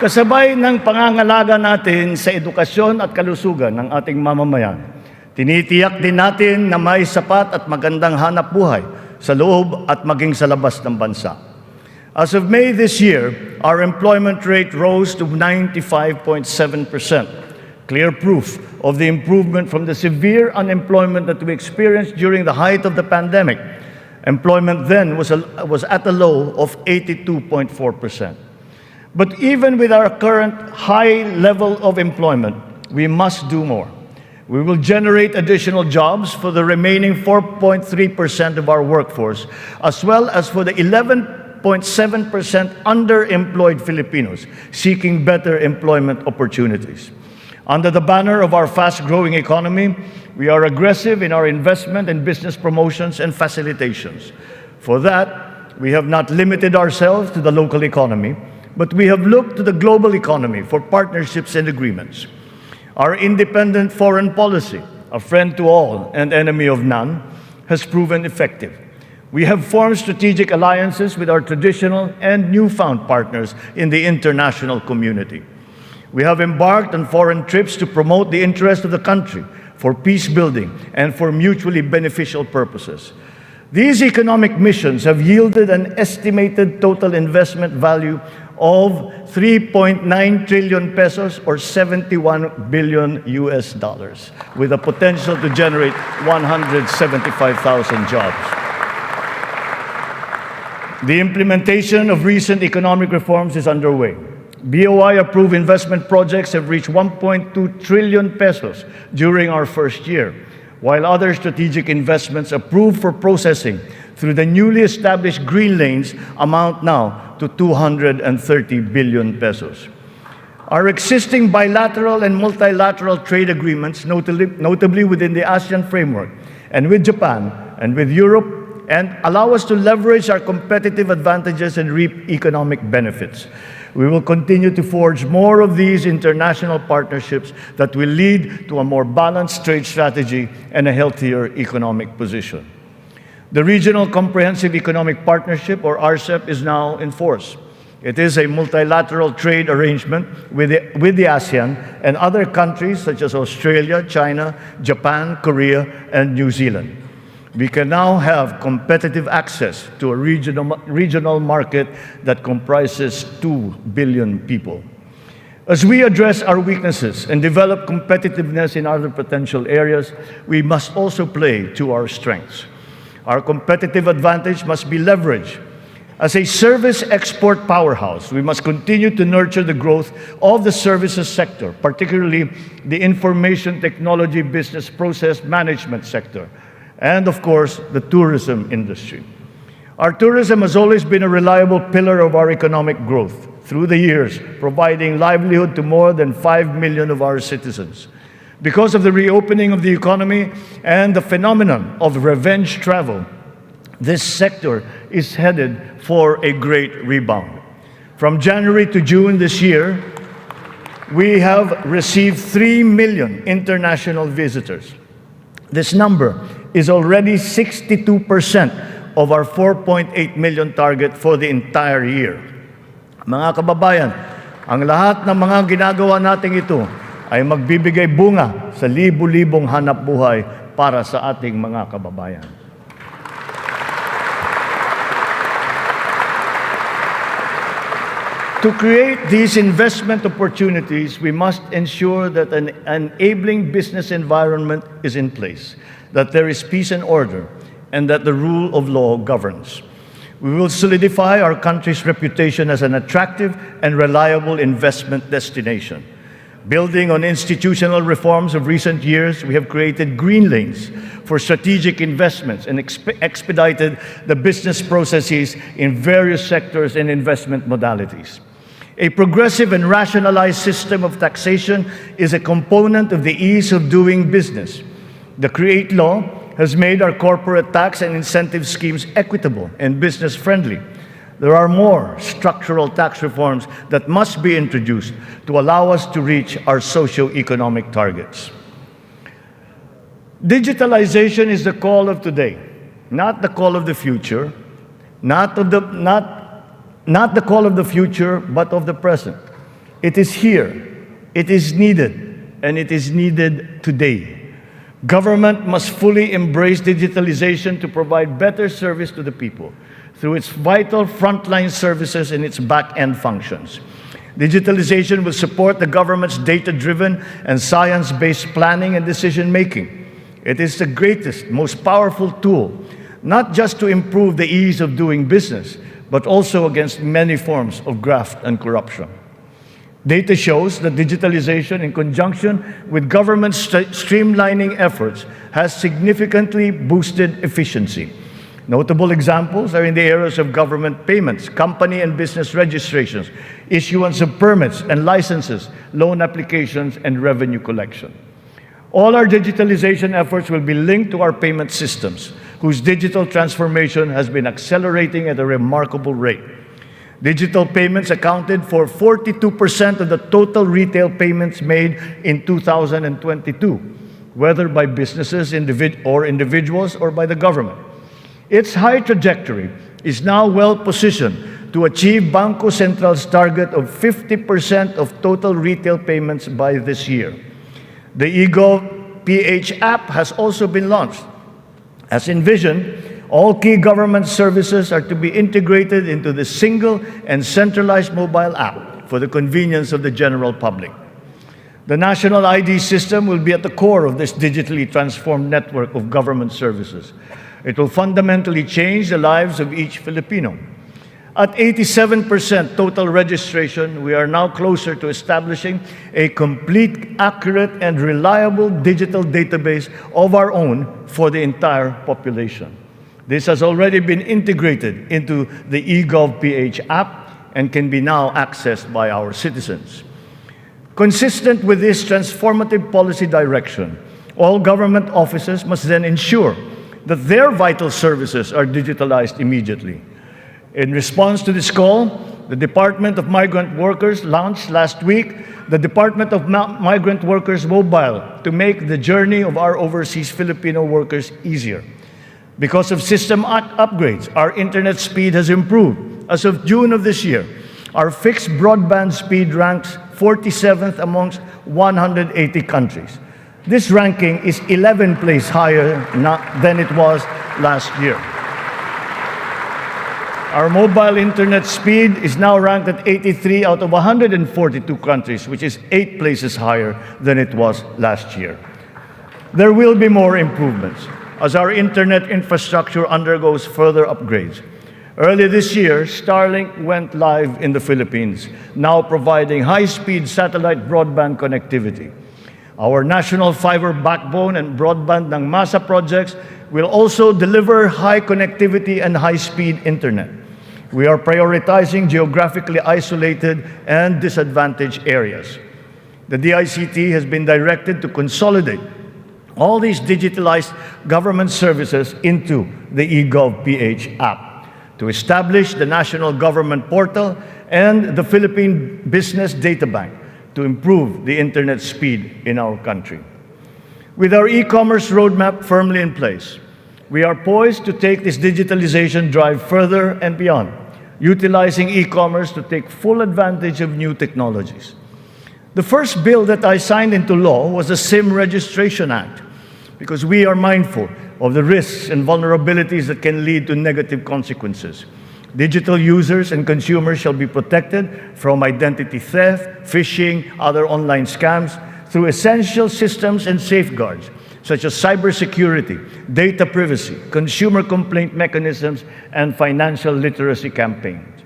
Kasabay ng pangangalaga natin sa edukasyon at kalusugan ng ating mamamayan, tinitiyak din natin na may sapat at magandang hanap buhay sa loob at maging sa labas ng bansa. As of May this year, our employment rate rose to 95.7%, clear proof of the improvement from the severe unemployment that we experienced during the height of the pandemic. Employment then was at a low of 82.4%. But even with our current high level of employment, we must do more. We will generate additional jobs for the remaining 4.3% of our workforce, as well as for the 11.7% underemployed Filipinos seeking better employment opportunities. Under the banner of our fast-growing economy, we are aggressive in our investment and business promotions and facilitations. For that, we have not limited ourselves to the local economy, but we have looked to the global economy for partnerships and agreements. Our independent foreign policy, a friend to all and enemy of none, has proven effective. We have formed strategic alliances with our traditional and newfound partners in the international community. We have embarked on foreign trips to promote the interest of the country for peace building and for mutually beneficial purposes. These economic missions have yielded an estimated total investment value of 3.9 trillion pesos or 71 billion US dollars, with a potential to generate 175,000 jobs. The implementation of recent economic reforms is underway. BOI-approved investment projects have reached 1.2 trillion pesos during our first year, while other strategic investments approved for processing through the newly established green lanes amount now to 230 billion pesos. Our existing bilateral and multilateral trade agreements, notably within the ASEAN framework, and with Japan and with Europe, and allow us to leverage our competitive advantages and reap economic benefits. We will continue to forge more of these international partnerships that will lead to a more balanced trade strategy and a healthier economic position. The Regional Comprehensive Economic Partnership, or RCEP, is now in force. It is a multilateral trade arrangement with the ASEAN and other countries such as Australia, China, Japan, Korea, and New Zealand. We can now have competitive access to a regional market that comprises 2 billion people. As we address our weaknesses and develop competitiveness in other potential areas, we must also play to our strengths. Our competitive advantage must be leveraged. As a service export powerhouse, we must continue to nurture the growth of the services sector, particularly the information technology business process management sector, and of course, the tourism industry. Our tourism has always been a reliable pillar of our economic growth through the years, providing livelihood to more than 5 million of our citizens. Because of the reopening of the economy and the phenomenon of revenge travel, this sector is headed for a great rebound. From January to June this year, we have received 3 million international visitors. This number is already 62% of our 4.8 million target for the entire year. Mga kababayan, ang lahat ng mga ginagawa natin ito ay magbibigay bunga sa libu-libong hanap buhay para sa ating mga kababayan. To create these investment opportunities, we must ensure that an enabling business environment is in place, that there is peace and order, and that the rule of law governs. We will solidify our country's reputation as an attractive and reliable investment destination. Building on institutional reforms of recent years, we have created green lanes for strategic investments and expedited the business processes in various sectors and investment modalities. A progressive and rationalized system of taxation is a component of the ease of doing business. The CREATE law has made our corporate tax and incentive schemes equitable and business-friendly. there are more structural tax reforms that must be introduced to allow us to reach our socio-economic targets. Digitalization is the call of today, not the call of the future, not the call of the future, but of the present. It is here, it is needed, and it is needed today. Government must fully embrace digitalization to provide better service to the people through its vital frontline services and its back-end functions. Digitalization will support the government's data-driven and science-based planning and decision-making. It is the greatest, most powerful tool, not just to improve the ease of doing business, but also against many forms of graft and corruption. Data shows that digitalization, in conjunction with government streamlining efforts, has significantly boosted efficiency. Notable examples are in the areas of government payments, company and business registrations, issuance of permits and licenses, loan applications, and revenue collection. All our digitalization efforts will be linked to our payment systems, whose digital transformation has been accelerating at a remarkable rate. Digital payments accounted for 42% of the total retail payments made in 2022, whether by businesses or individuals or by the government. Its high trajectory is now well positioned to achieve Bangko Central's target of 50% of total retail payments by this year. The eGov PH app has also been launched. As envisioned, all key government services are to be integrated into the single and centralized mobile app for the convenience of the general public. The national ID system will be at the core of this digitally transformed network of government services. It will fundamentally change the lives of each Filipino. At 87% total registration, we are now closer to establishing a complete, accurate, and reliable digital database of our own for the entire population. This has already been integrated into the eGov PH app and can be now accessed by our citizens. Consistent with this transformative policy direction, all government offices must then ensure that their vital services are digitalized immediately. In response to this call, the Department of Migrant Workers launched last week the Department of Migrant Workers Mobile to make the journey of our overseas Filipino workers easier. Because of system upgrades, our internet speed has improved. As of June of this year, our fixed broadband speed ranks 47th amongst 180 countries. This ranking is 11 places higher than it was last year. Our mobile internet speed is now ranked at 83 out of 142 countries, which is 8 places higher than it was last year. There will be more improvements as our internet infrastructure undergoes further upgrades. Earlier this year, Starlink went live in the Philippines, now providing high-speed satellite broadband connectivity. Our national fiber backbone and broadband ng MASA projects will also deliver high connectivity and high-speed internet. We are prioritizing geographically isolated and disadvantaged areas. The DICT has been directed to consolidate all these digitalized government services into the eGov PH app, to establish the National Government Portal and the Philippine Business Data Bank to improve the internet speed in our country. With our e-commerce roadmap firmly in place, we are poised to take this digitalization drive further and beyond, utilizing e-commerce to take full advantage of new technologies. The first bill that I signed into law was the SIM Registration Act, because we are mindful of the risks and vulnerabilities that can lead to negative consequences. Digital users and consumers shall be protected from identity theft, phishing, other online scams through essential systems and safeguards, such as cybersecurity, data privacy, consumer complaint mechanisms, and financial literacy campaigns.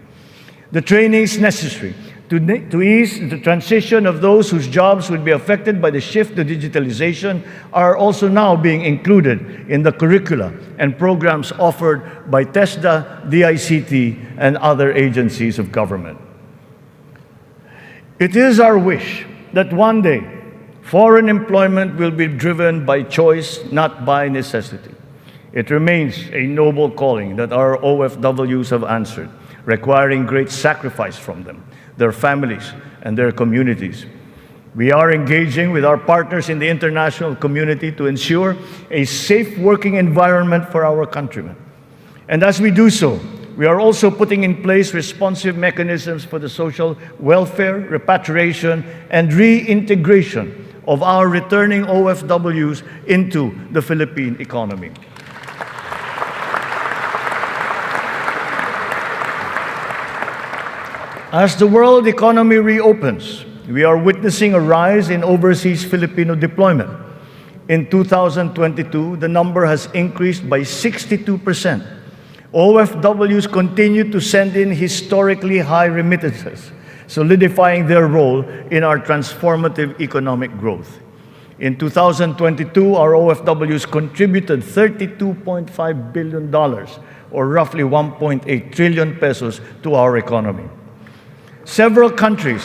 The trainings necessary to ease the transition of those whose jobs will be affected by the shift to digitalization are also now being included in the curricula and programs offered by TESDA, DICT, and other agencies of government. It is our wish that one day foreign employment will be driven by choice, not by necessity. It remains a noble calling that our OFWs have answered. requiring great sacrifice from them, their families, and their communities. We are engaging with our partners in the international community to ensure a safe working environment for our countrymen. And as we do so, we are also putting in place responsive mechanisms for the social welfare, repatriation, and reintegration of our returning OFWs into the Philippine economy. As the world economy reopens, we are witnessing a rise in overseas Filipino deployment. In 2022, the number has increased by 62%. OFWs continue to send in historically high remittances, solidifying their role in our transformative economic growth. In 2022, our OFWs contributed $32.5 billion, or roughly 1.8 trillion pesos, to our economy. Several countries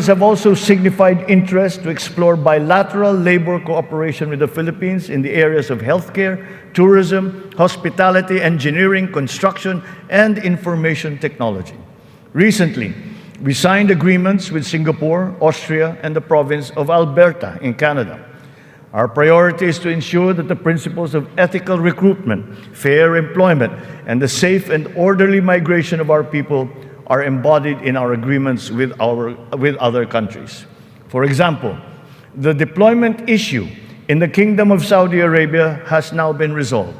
have also signified interest to explore bilateral labor cooperation with the Philippines in the areas of healthcare, tourism, hospitality, engineering, construction, and information technology. Recently, we signed agreements with Singapore, Austria, and the province of Alberta in Canada. Our priority is to ensure that the principles of ethical recruitment, fair employment, and the safe and orderly migration of our people are embodied in our agreements with other countries. For example, the deployment issue in the Kingdom of Saudi Arabia has now been resolved.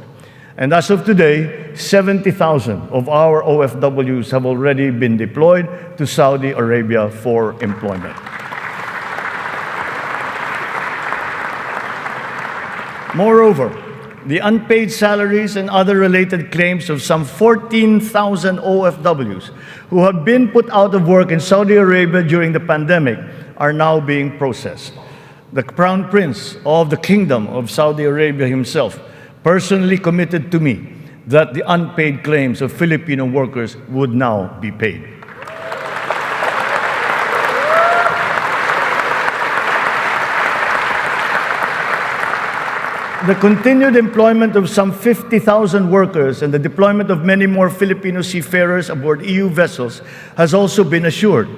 And as of today, 70,000 of our OFWs have already been deployed to Saudi Arabia for employment. Moreover, the unpaid salaries and other related claims of some 14,000 OFWs who have been put out of work in Saudi Arabia during the pandemic are now being processed. The Crown Prince of the Kingdom of Saudi Arabia himself personally committed to me that the unpaid claims of Filipino workers would now be paid. The continued employment of some 50,000 workers and the deployment of many more Filipino seafarers aboard EU vessels has also been assured.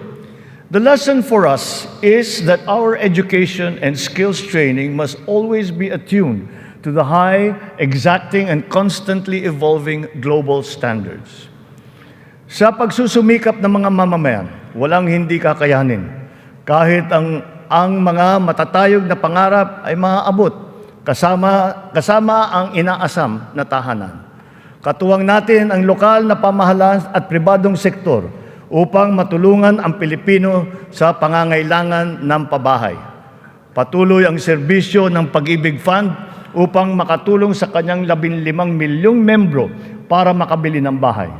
The lesson for us is that our education and skills training must always be attuned to the high, exacting, and constantly evolving global standards. Sa pagsusumikap ng mga mamamayan, walang hindi kakayanin. Kahit ang mga matatayog na pangarap ay maaabot, kasama ang inaasam na tahanan. Katuwang natin ang lokal na pamahalaan at pribadong sektor upang matulungan ang Pilipino sa pangangailangan ng pabahay. Patuloy ang serbisyo ng Pag-ibig Fund upang makatulong sa kanyang 15 milyong membro para makabili ng bahay.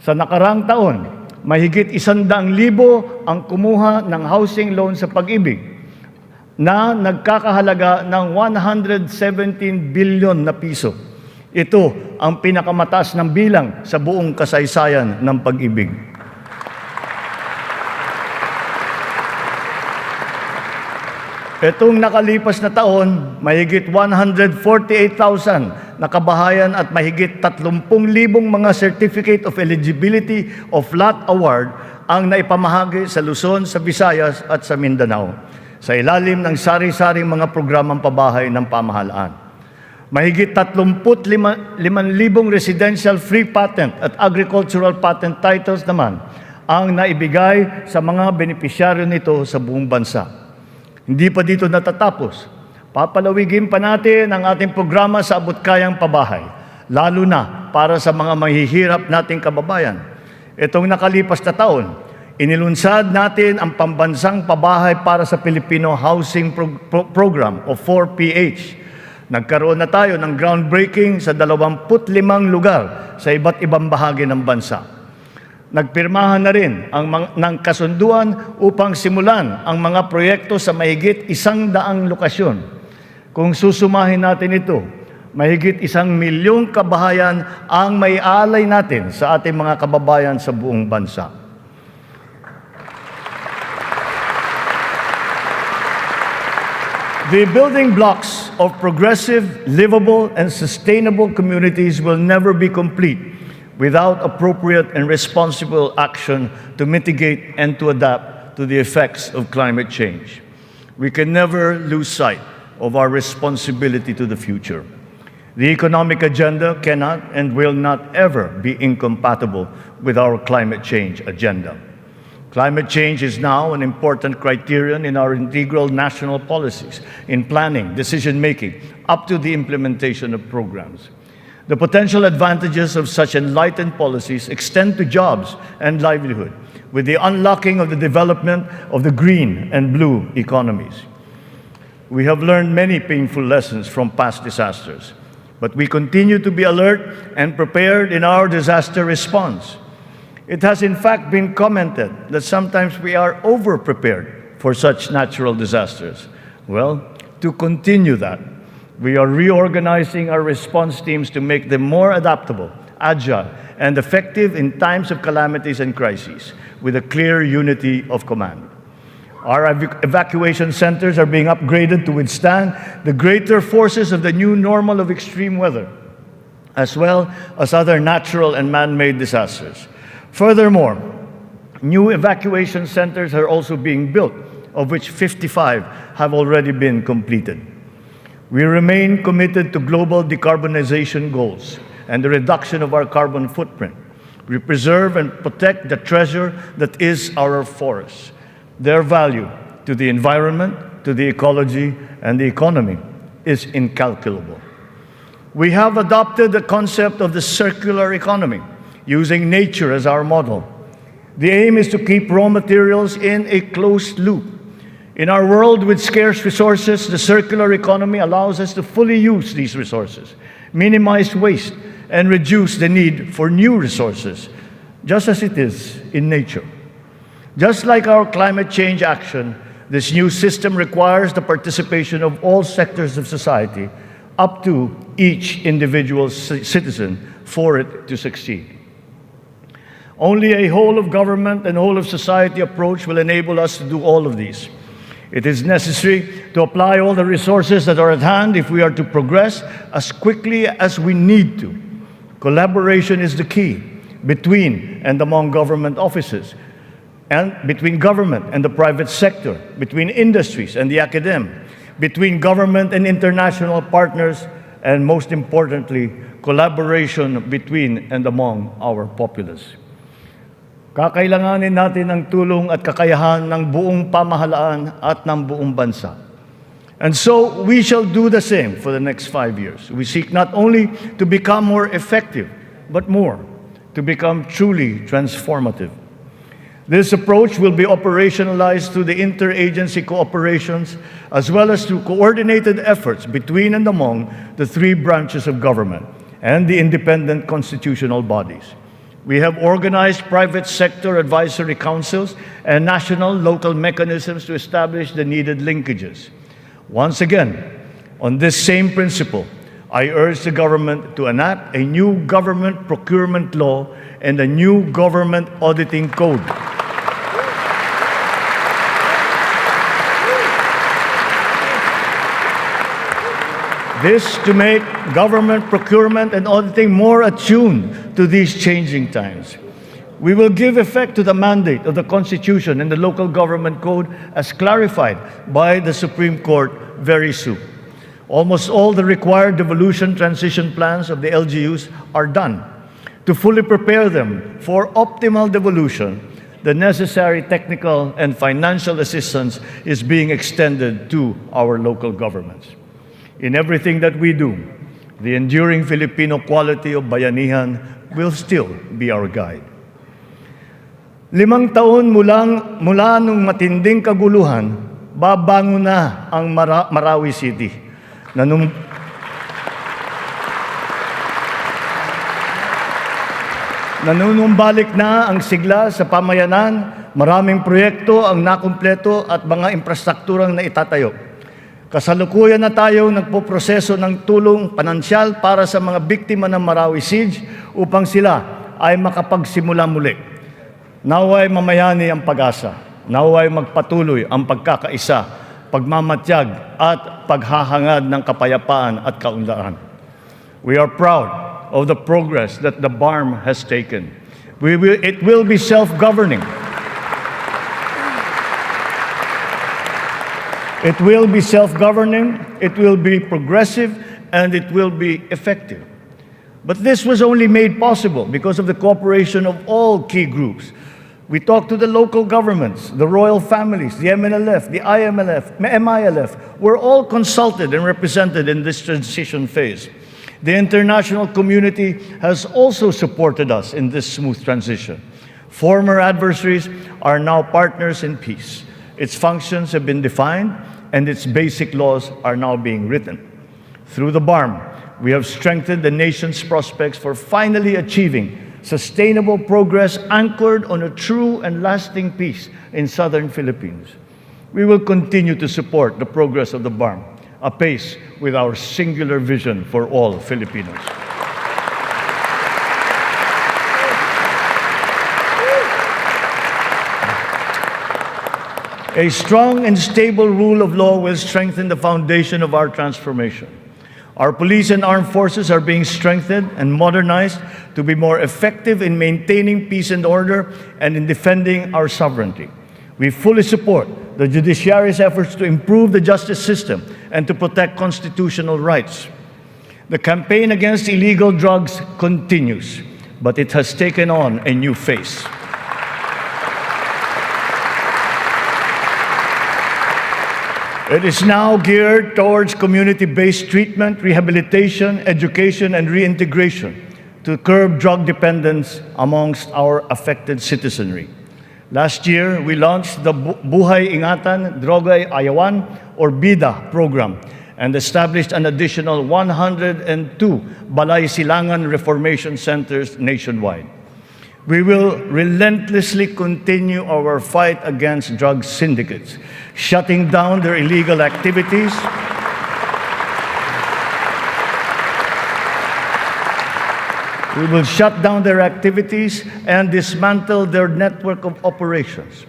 Sa nakarang taon, mahigit 100,000 ang kumuha ng housing loan sa Pag-ibig na nagkakahalaga ng 117 billion na piso. Ito ang pinakamataas ng bilang sa buong kasaysayan ng Pag-ibig. Itong nakalipas na taon, mahigit 148,000 na kabahayan at mahigit 30,000 mga Certificate of Eligibility of Lot Award ang naipamahagi sa Luzon, sa Visayas at sa Mindanao, sa ilalim ng sari-saring mga programang pabahay ng pamahalaan. Mahigit 35,000 residential free patent at agricultural patent titles naman ang naibigay sa mga benepisyaryo nito sa buong bansa. Hindi pa dito natatapos. Papalawigin pa natin ang ating programa sa abot-kayang pabahay, lalo na para sa mga mahihirap nating kababayan. Itong nakalipas na taon, inilunsad natin ang Pambansang Pabahay para sa Filipino Housing Program o 4PH. Nagkaroon na tayo ng groundbreaking sa 25 lugar sa iba't ibang bahagi ng bansa. Nagpirmahan na rin ng kasunduan upang simulan ang mga proyekto sa mahigit 100 lokasyon. Kung susumahin natin ito, mahigit 1 milyong kabahayan ang maialay natin sa ating mga kababayan sa buong bansa. The building blocks of progressive, livable, and sustainable communities will never be complete without appropriate and responsible action to mitigate and to adapt to the effects of climate change. We can never lose sight of our responsibility to the future. The economic agenda cannot and will not ever be incompatible with our climate change agenda. Climate change is now an important criterion in our integral national policies, in planning, decision-making, up to the implementation of programs. The potential advantages of such enlightened policies extend to jobs and livelihood, with the unlocking of the development of the green and blue economies. We have learned many painful lessons from past disasters, but we continue to be alert and prepared in our disaster response. It has in fact been commented that sometimes we are over-prepared for such natural disasters. Well, to continue that, we are reorganizing our response teams to make them more adaptable, agile, and effective in times of calamities and crises, with a clear unity of command. Our evacuation centers are being upgraded to withstand the greater forces of the new normal of extreme weather, as well as other natural and man-made disasters. Furthermore, new evacuation centers are also being built, of which 55 have already been completed. We remain committed to global decarbonization goals and the reduction of our carbon footprint. We preserve and protect the treasure that is our forests. Their value to the environment, to the ecology, and the economy is incalculable. We have adopted the concept of the circular economy, using nature as our model. The aim is to keep raw materials in a closed loop. In our world with scarce resources, the circular economy allows us to fully use these resources, minimize waste, and reduce the need for new resources, just as it is in nature. Just like our climate change action, this new system requires the participation of all sectors of society, up to each individual citizen, for it to succeed. Only a whole-of-government and whole-of-society approach will enable us to do all of these. It is necessary to apply all the resources that are at hand if we are to progress as quickly as we need to. Collaboration is the key between and among government offices, and between government and the private sector, between industries and the academe, between government and international partners, and most importantly, collaboration between and among our populace. Kakailanganin natin ang tulong at kakayahan ng buong pamahalaan at ng buong bansa. And so, we shall do the same for the next 5 years. We seek not only to become more effective, but more, to become truly transformative. This approach will be operationalized through the interagency cooperations, as well as through coordinated efforts between and among the 3 branches of government and the independent constitutional bodies. We have organized private sector advisory councils and national local mechanisms to establish the needed linkages. Once again, on this same principle, I urge the government to enact a new government procurement law and a new government auditing code. This to make government procurement and auditing more attuned to these changing times. We will give effect to the mandate of the Constitution and the Local Government Code as clarified by the Supreme Court very soon. Almost all the required devolution transition plans of the LGUs are done. To fully prepare them for optimal devolution, the necessary technical and financial assistance is being extended to our local governments. In everything that we do, the enduring Filipino quality of bayanihan will still be our guide. 5 taon mula nung matinding kaguluhan, babangon na ang Marawi City. Nanunumbalik na ang sigla sa pamayanan, maraming proyekto ang nakumpleto at mga infrastrukturang naitatayo. Kasalukuyan na tayo nagpoproseso ng tulong pinansyal para sa mga biktima ng Marawi Siege upang sila ay makapagsimula muli. Naway mamayani ang pag-asa. Naway magpatuloy ang pagkakaisa, pagmamatyag at paghahangad ng kapayapaan at kaunlaran. We are proud of the progress that the BARM has taken. It will be self-governing. It will be self-governing, it will be progressive, and it will be effective. But this was only made possible because of the cooperation of all key groups. We talked to the local governments, the royal families, the MNLF, the MILF. We're all consulted and represented in this transition phase. The international community has also supported us in this smooth transition. Former adversaries are now partners in peace. Its functions have been defined, and its basic laws are now being written. Through the BARM, we have strengthened the nation's prospects for finally achieving sustainable progress anchored on a true and lasting peace in southern Philippines. We will continue to support the progress of the BARM, apace with our singular vision for all Filipinos. A strong and stable rule of law will strengthen the foundation of our transformation. Our police and armed forces are being strengthened and modernized to be more effective in maintaining peace and order and in defending our sovereignty. We fully support the judiciary's efforts to improve the justice system and to protect constitutional rights. The campaign against illegal drugs continues, but it has taken on a new face. It is now geared towards community-based treatment, rehabilitation, education, and reintegration to curb drug dependence amongst our affected citizenry. Last year, we launched the Buhay Ingatan, Droga'y Ayawan, or BIDA program, and established an additional 102 Balay Silangan Reformation Centers nationwide. We will relentlessly continue our fight against drug syndicates, shutting down their illegal activities, we will shut down their activities and dismantle their network of operations.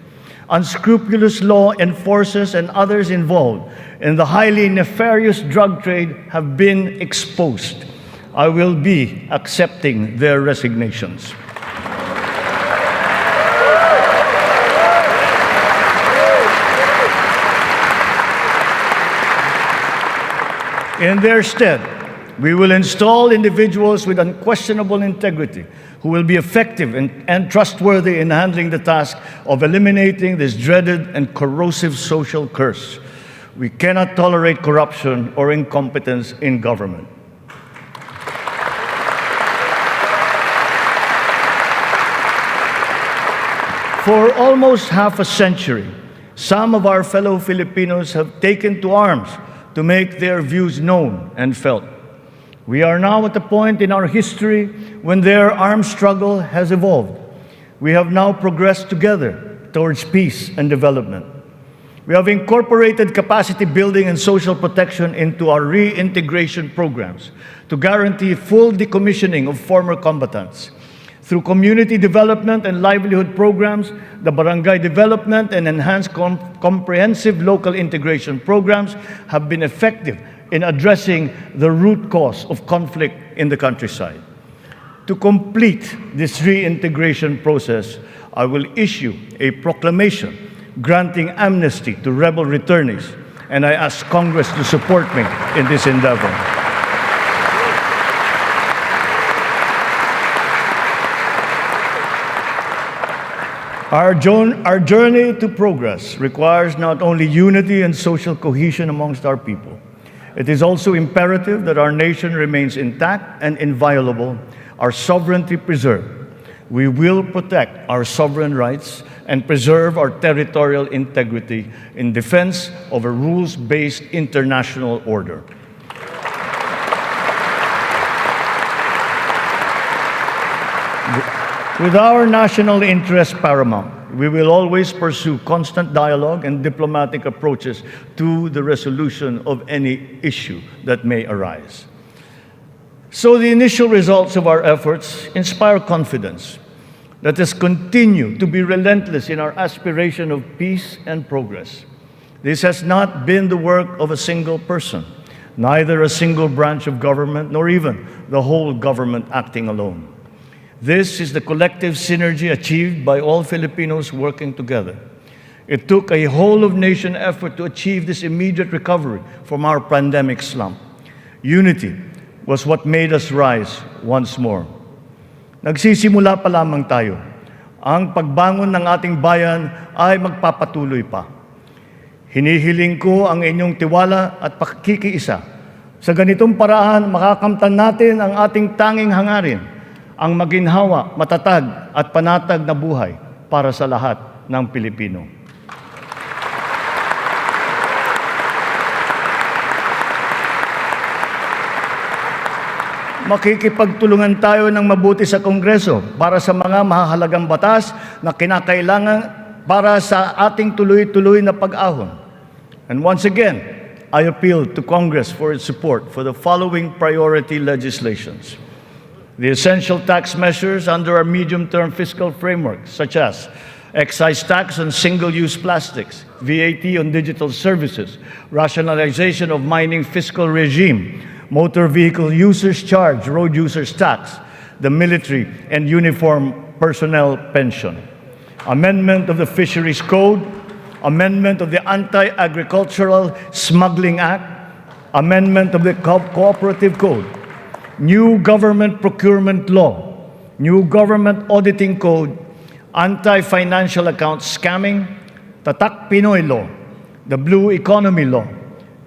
Unscrupulous law enforcers and others involved in the highly nefarious drug trade have been exposed. I will be accepting their resignations. In their stead, we will install individuals with unquestionable integrity who will be effective and trustworthy in handling the task of eliminating this dreaded and corrosive social curse. We cannot tolerate corruption or incompetence in government. For almost half a century, some of our fellow Filipinos have taken to arms to make their views known and felt. We are now at a point in our history when their armed struggle has evolved. We have now progressed together towards peace and development. We have incorporated capacity building and social protection into our reintegration programs to guarantee full decommissioning of former combatants. Through community development and livelihood programs, the barangay development and enhanced comprehensive local integration programs have been effective in addressing the root cause of conflict in the countryside. To complete this reintegration process, I will issue a proclamation granting amnesty to rebel returnees, and I ask Congress to support me in this endeavor. Our journey to progress requires not only unity and social cohesion amongst our people. It is also imperative that our nation remains intact and inviolable, our sovereignty preserved. We will protect our sovereign rights and preserve our territorial integrity in defense of a rules-based international order. With our national interests paramount, we will always pursue constant dialogue and diplomatic approaches to the resolution of any issue that may arise. So the initial results of our efforts inspire confidence. Let us continue to be relentless in our aspiration of peace and progress. This has not been the work of a single person. neither a single branch of government nor even the whole government acting alone. This is the collective synergy achieved by all Filipinos working together. It took a whole-of-nation effort to achieve this immediate recovery from our pandemic slump. Unity was what made us rise once more. Nagsisimula pa lamang tayo. Ang pagbangon ng ating bayan ay magpapatuloy pa. Hinihiling ko ang inyong tiwala at pakikiisa. Sa ganitong paraan, makakamtan natin ang ating tanging hangarin, ang maginhawa, matatag at panatag na buhay para sa lahat ng Pilipino. Makikipagtulungan tayo ng mabuti sa Kongreso para sa mga mahahalagang batas na kinakailangan para sa ating tuloy-tuloy na pag-ahon. And once again, I appeal to Congress for its support for the following priority legislations. The essential tax measures under our medium-term fiscal framework, such as excise tax on single-use plastics, VAT on digital services, rationalization of mining fiscal regime, motor vehicle users charge, road users tax, the military and uniform personnel pension, amendment of the Fisheries Code, amendment of the Anti-Agricultural Smuggling Act, amendment of the Cooperative Code, new government procurement law, new government auditing code, anti-financial account scamming, Tatak Pinoy law, the blue economy law,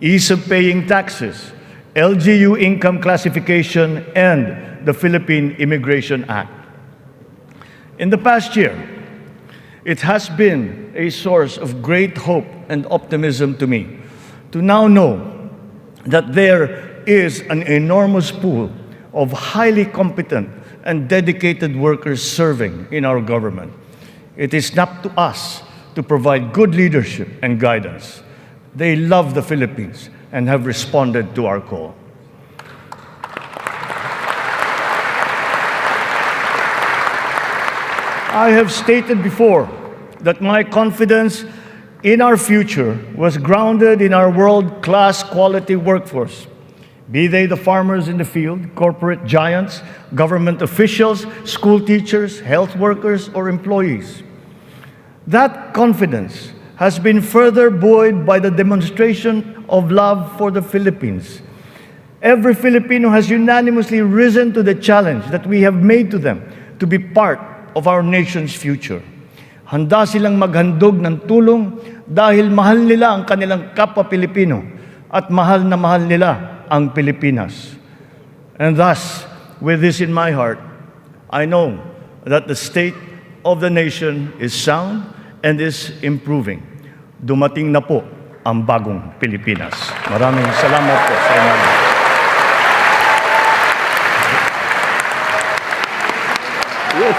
ease of paying taxes, LGU income classification, and the Philippine Immigration Act. In the past year, it has been a source of great hope and optimism to me to now know that there is an enormous pool of highly competent and dedicated workers serving in our government. It is up to us to provide good leadership and guidance. They love the Philippines and have responded to our call. I have stated before that my confidence in our future was grounded in our world-class quality workforce, be they the farmers in the field, corporate giants, government officials, school teachers, health workers, or employees. That confidence has been further buoyed by the demonstration of love for the Philippines. Every Filipino has unanimously risen to the challenge that we have made to them to be part of our nation's future. Handa silang maghandog ng tulong dahil mahal nila ang kanilang kapwa Pilipino at mahal nila ang Pilipinas. And thus, with this in my heart, I know that the state of the nation is sound and is improving. Dumating na po ang bagong Pilipinas. Maraming salamat po sa inyo. Yes.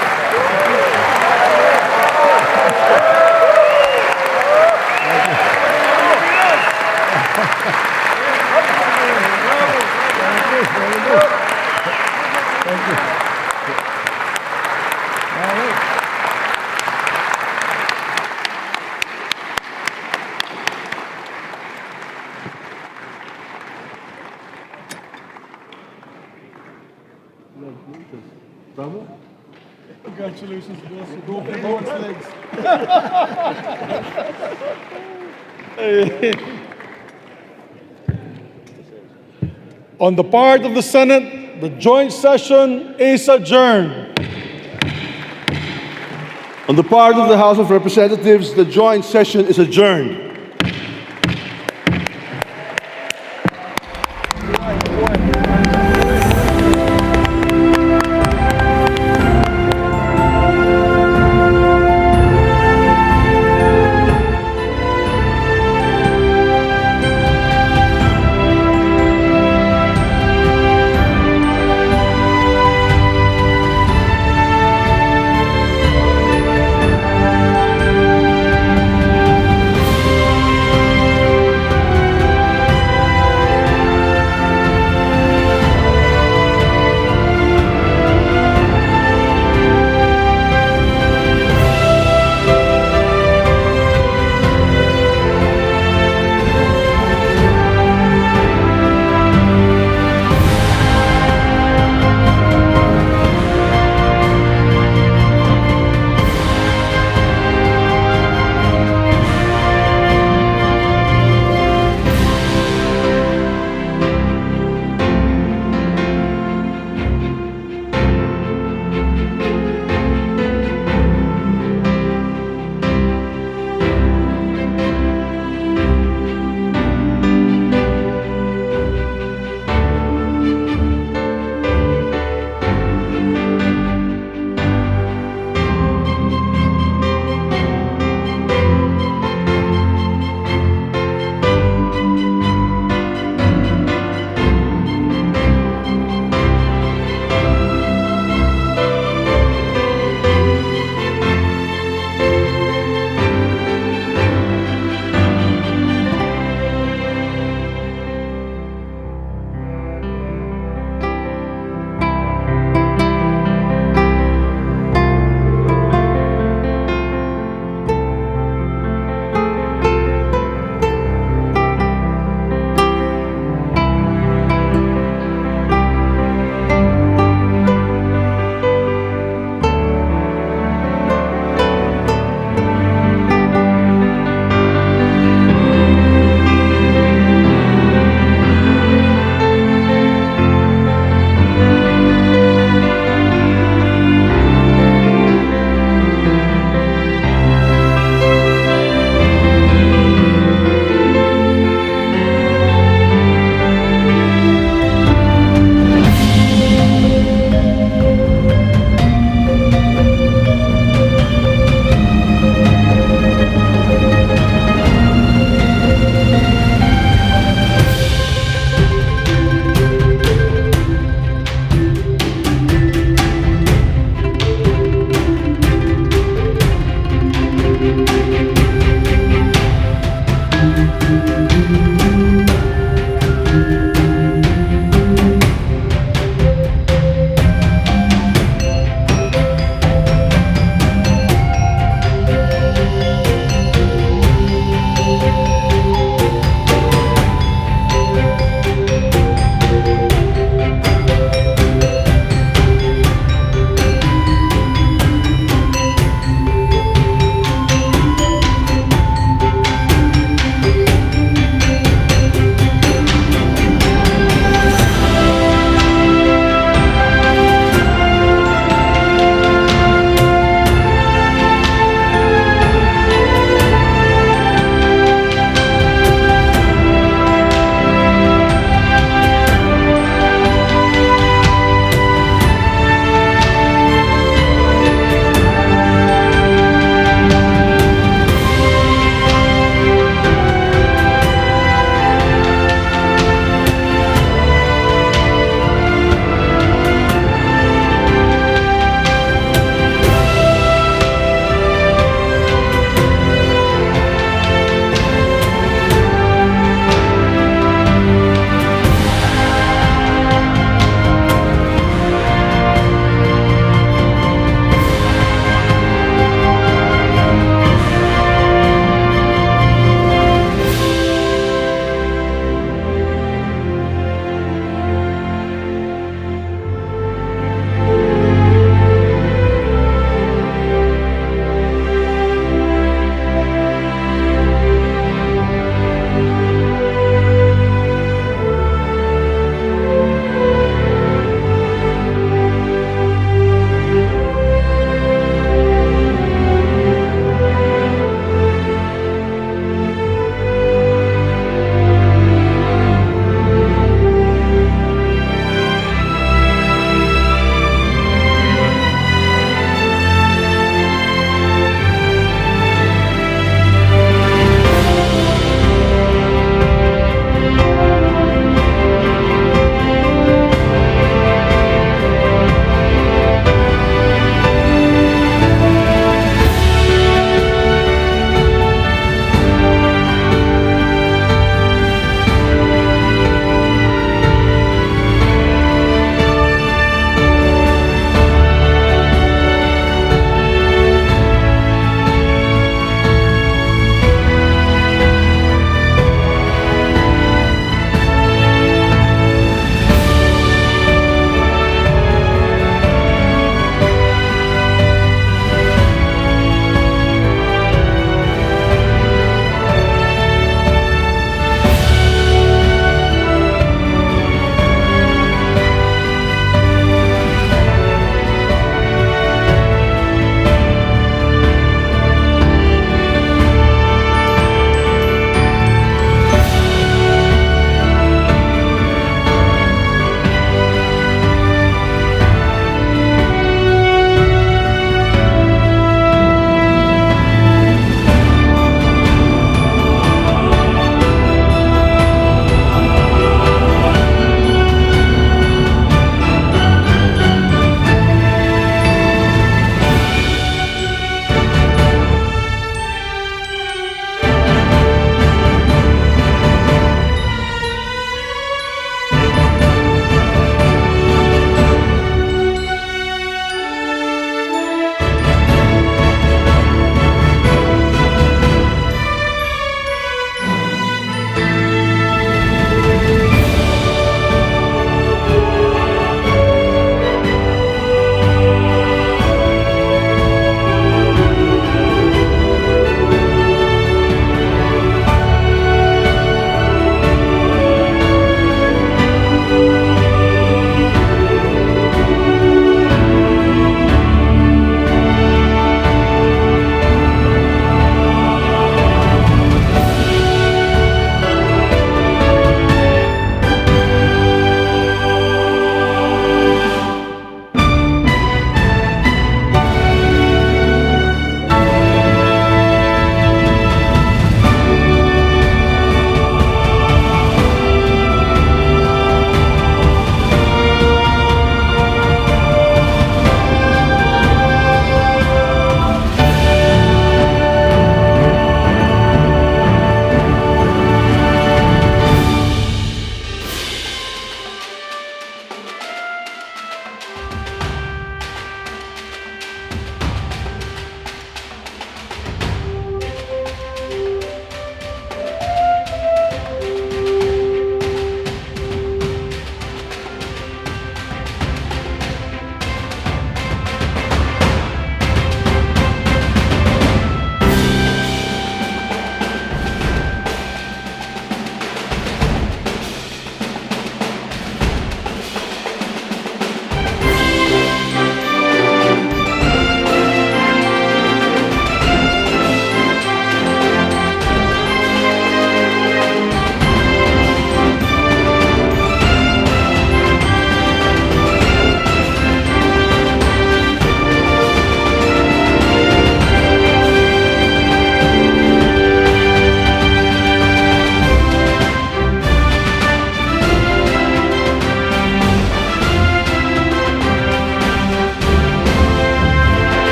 Bravo. Congratulations, boss. Go for Lord's legs. On the part of the Senate, the joint session is adjourned. On the part of the House of Representatives, the joint session is adjourned.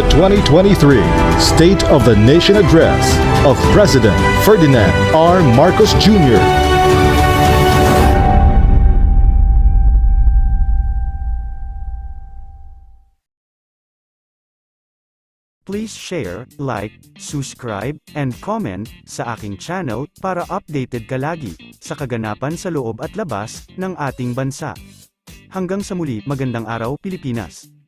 the 2023 State of the Nation Address of President Ferdinand R. Marcos Jr. Please share, like, subscribe, and comment sa aking channel para updated ka lagi sa kaganapan sa loob at labas ng ating bansa. Hanggang sa muli, magandang araw Pilipinas!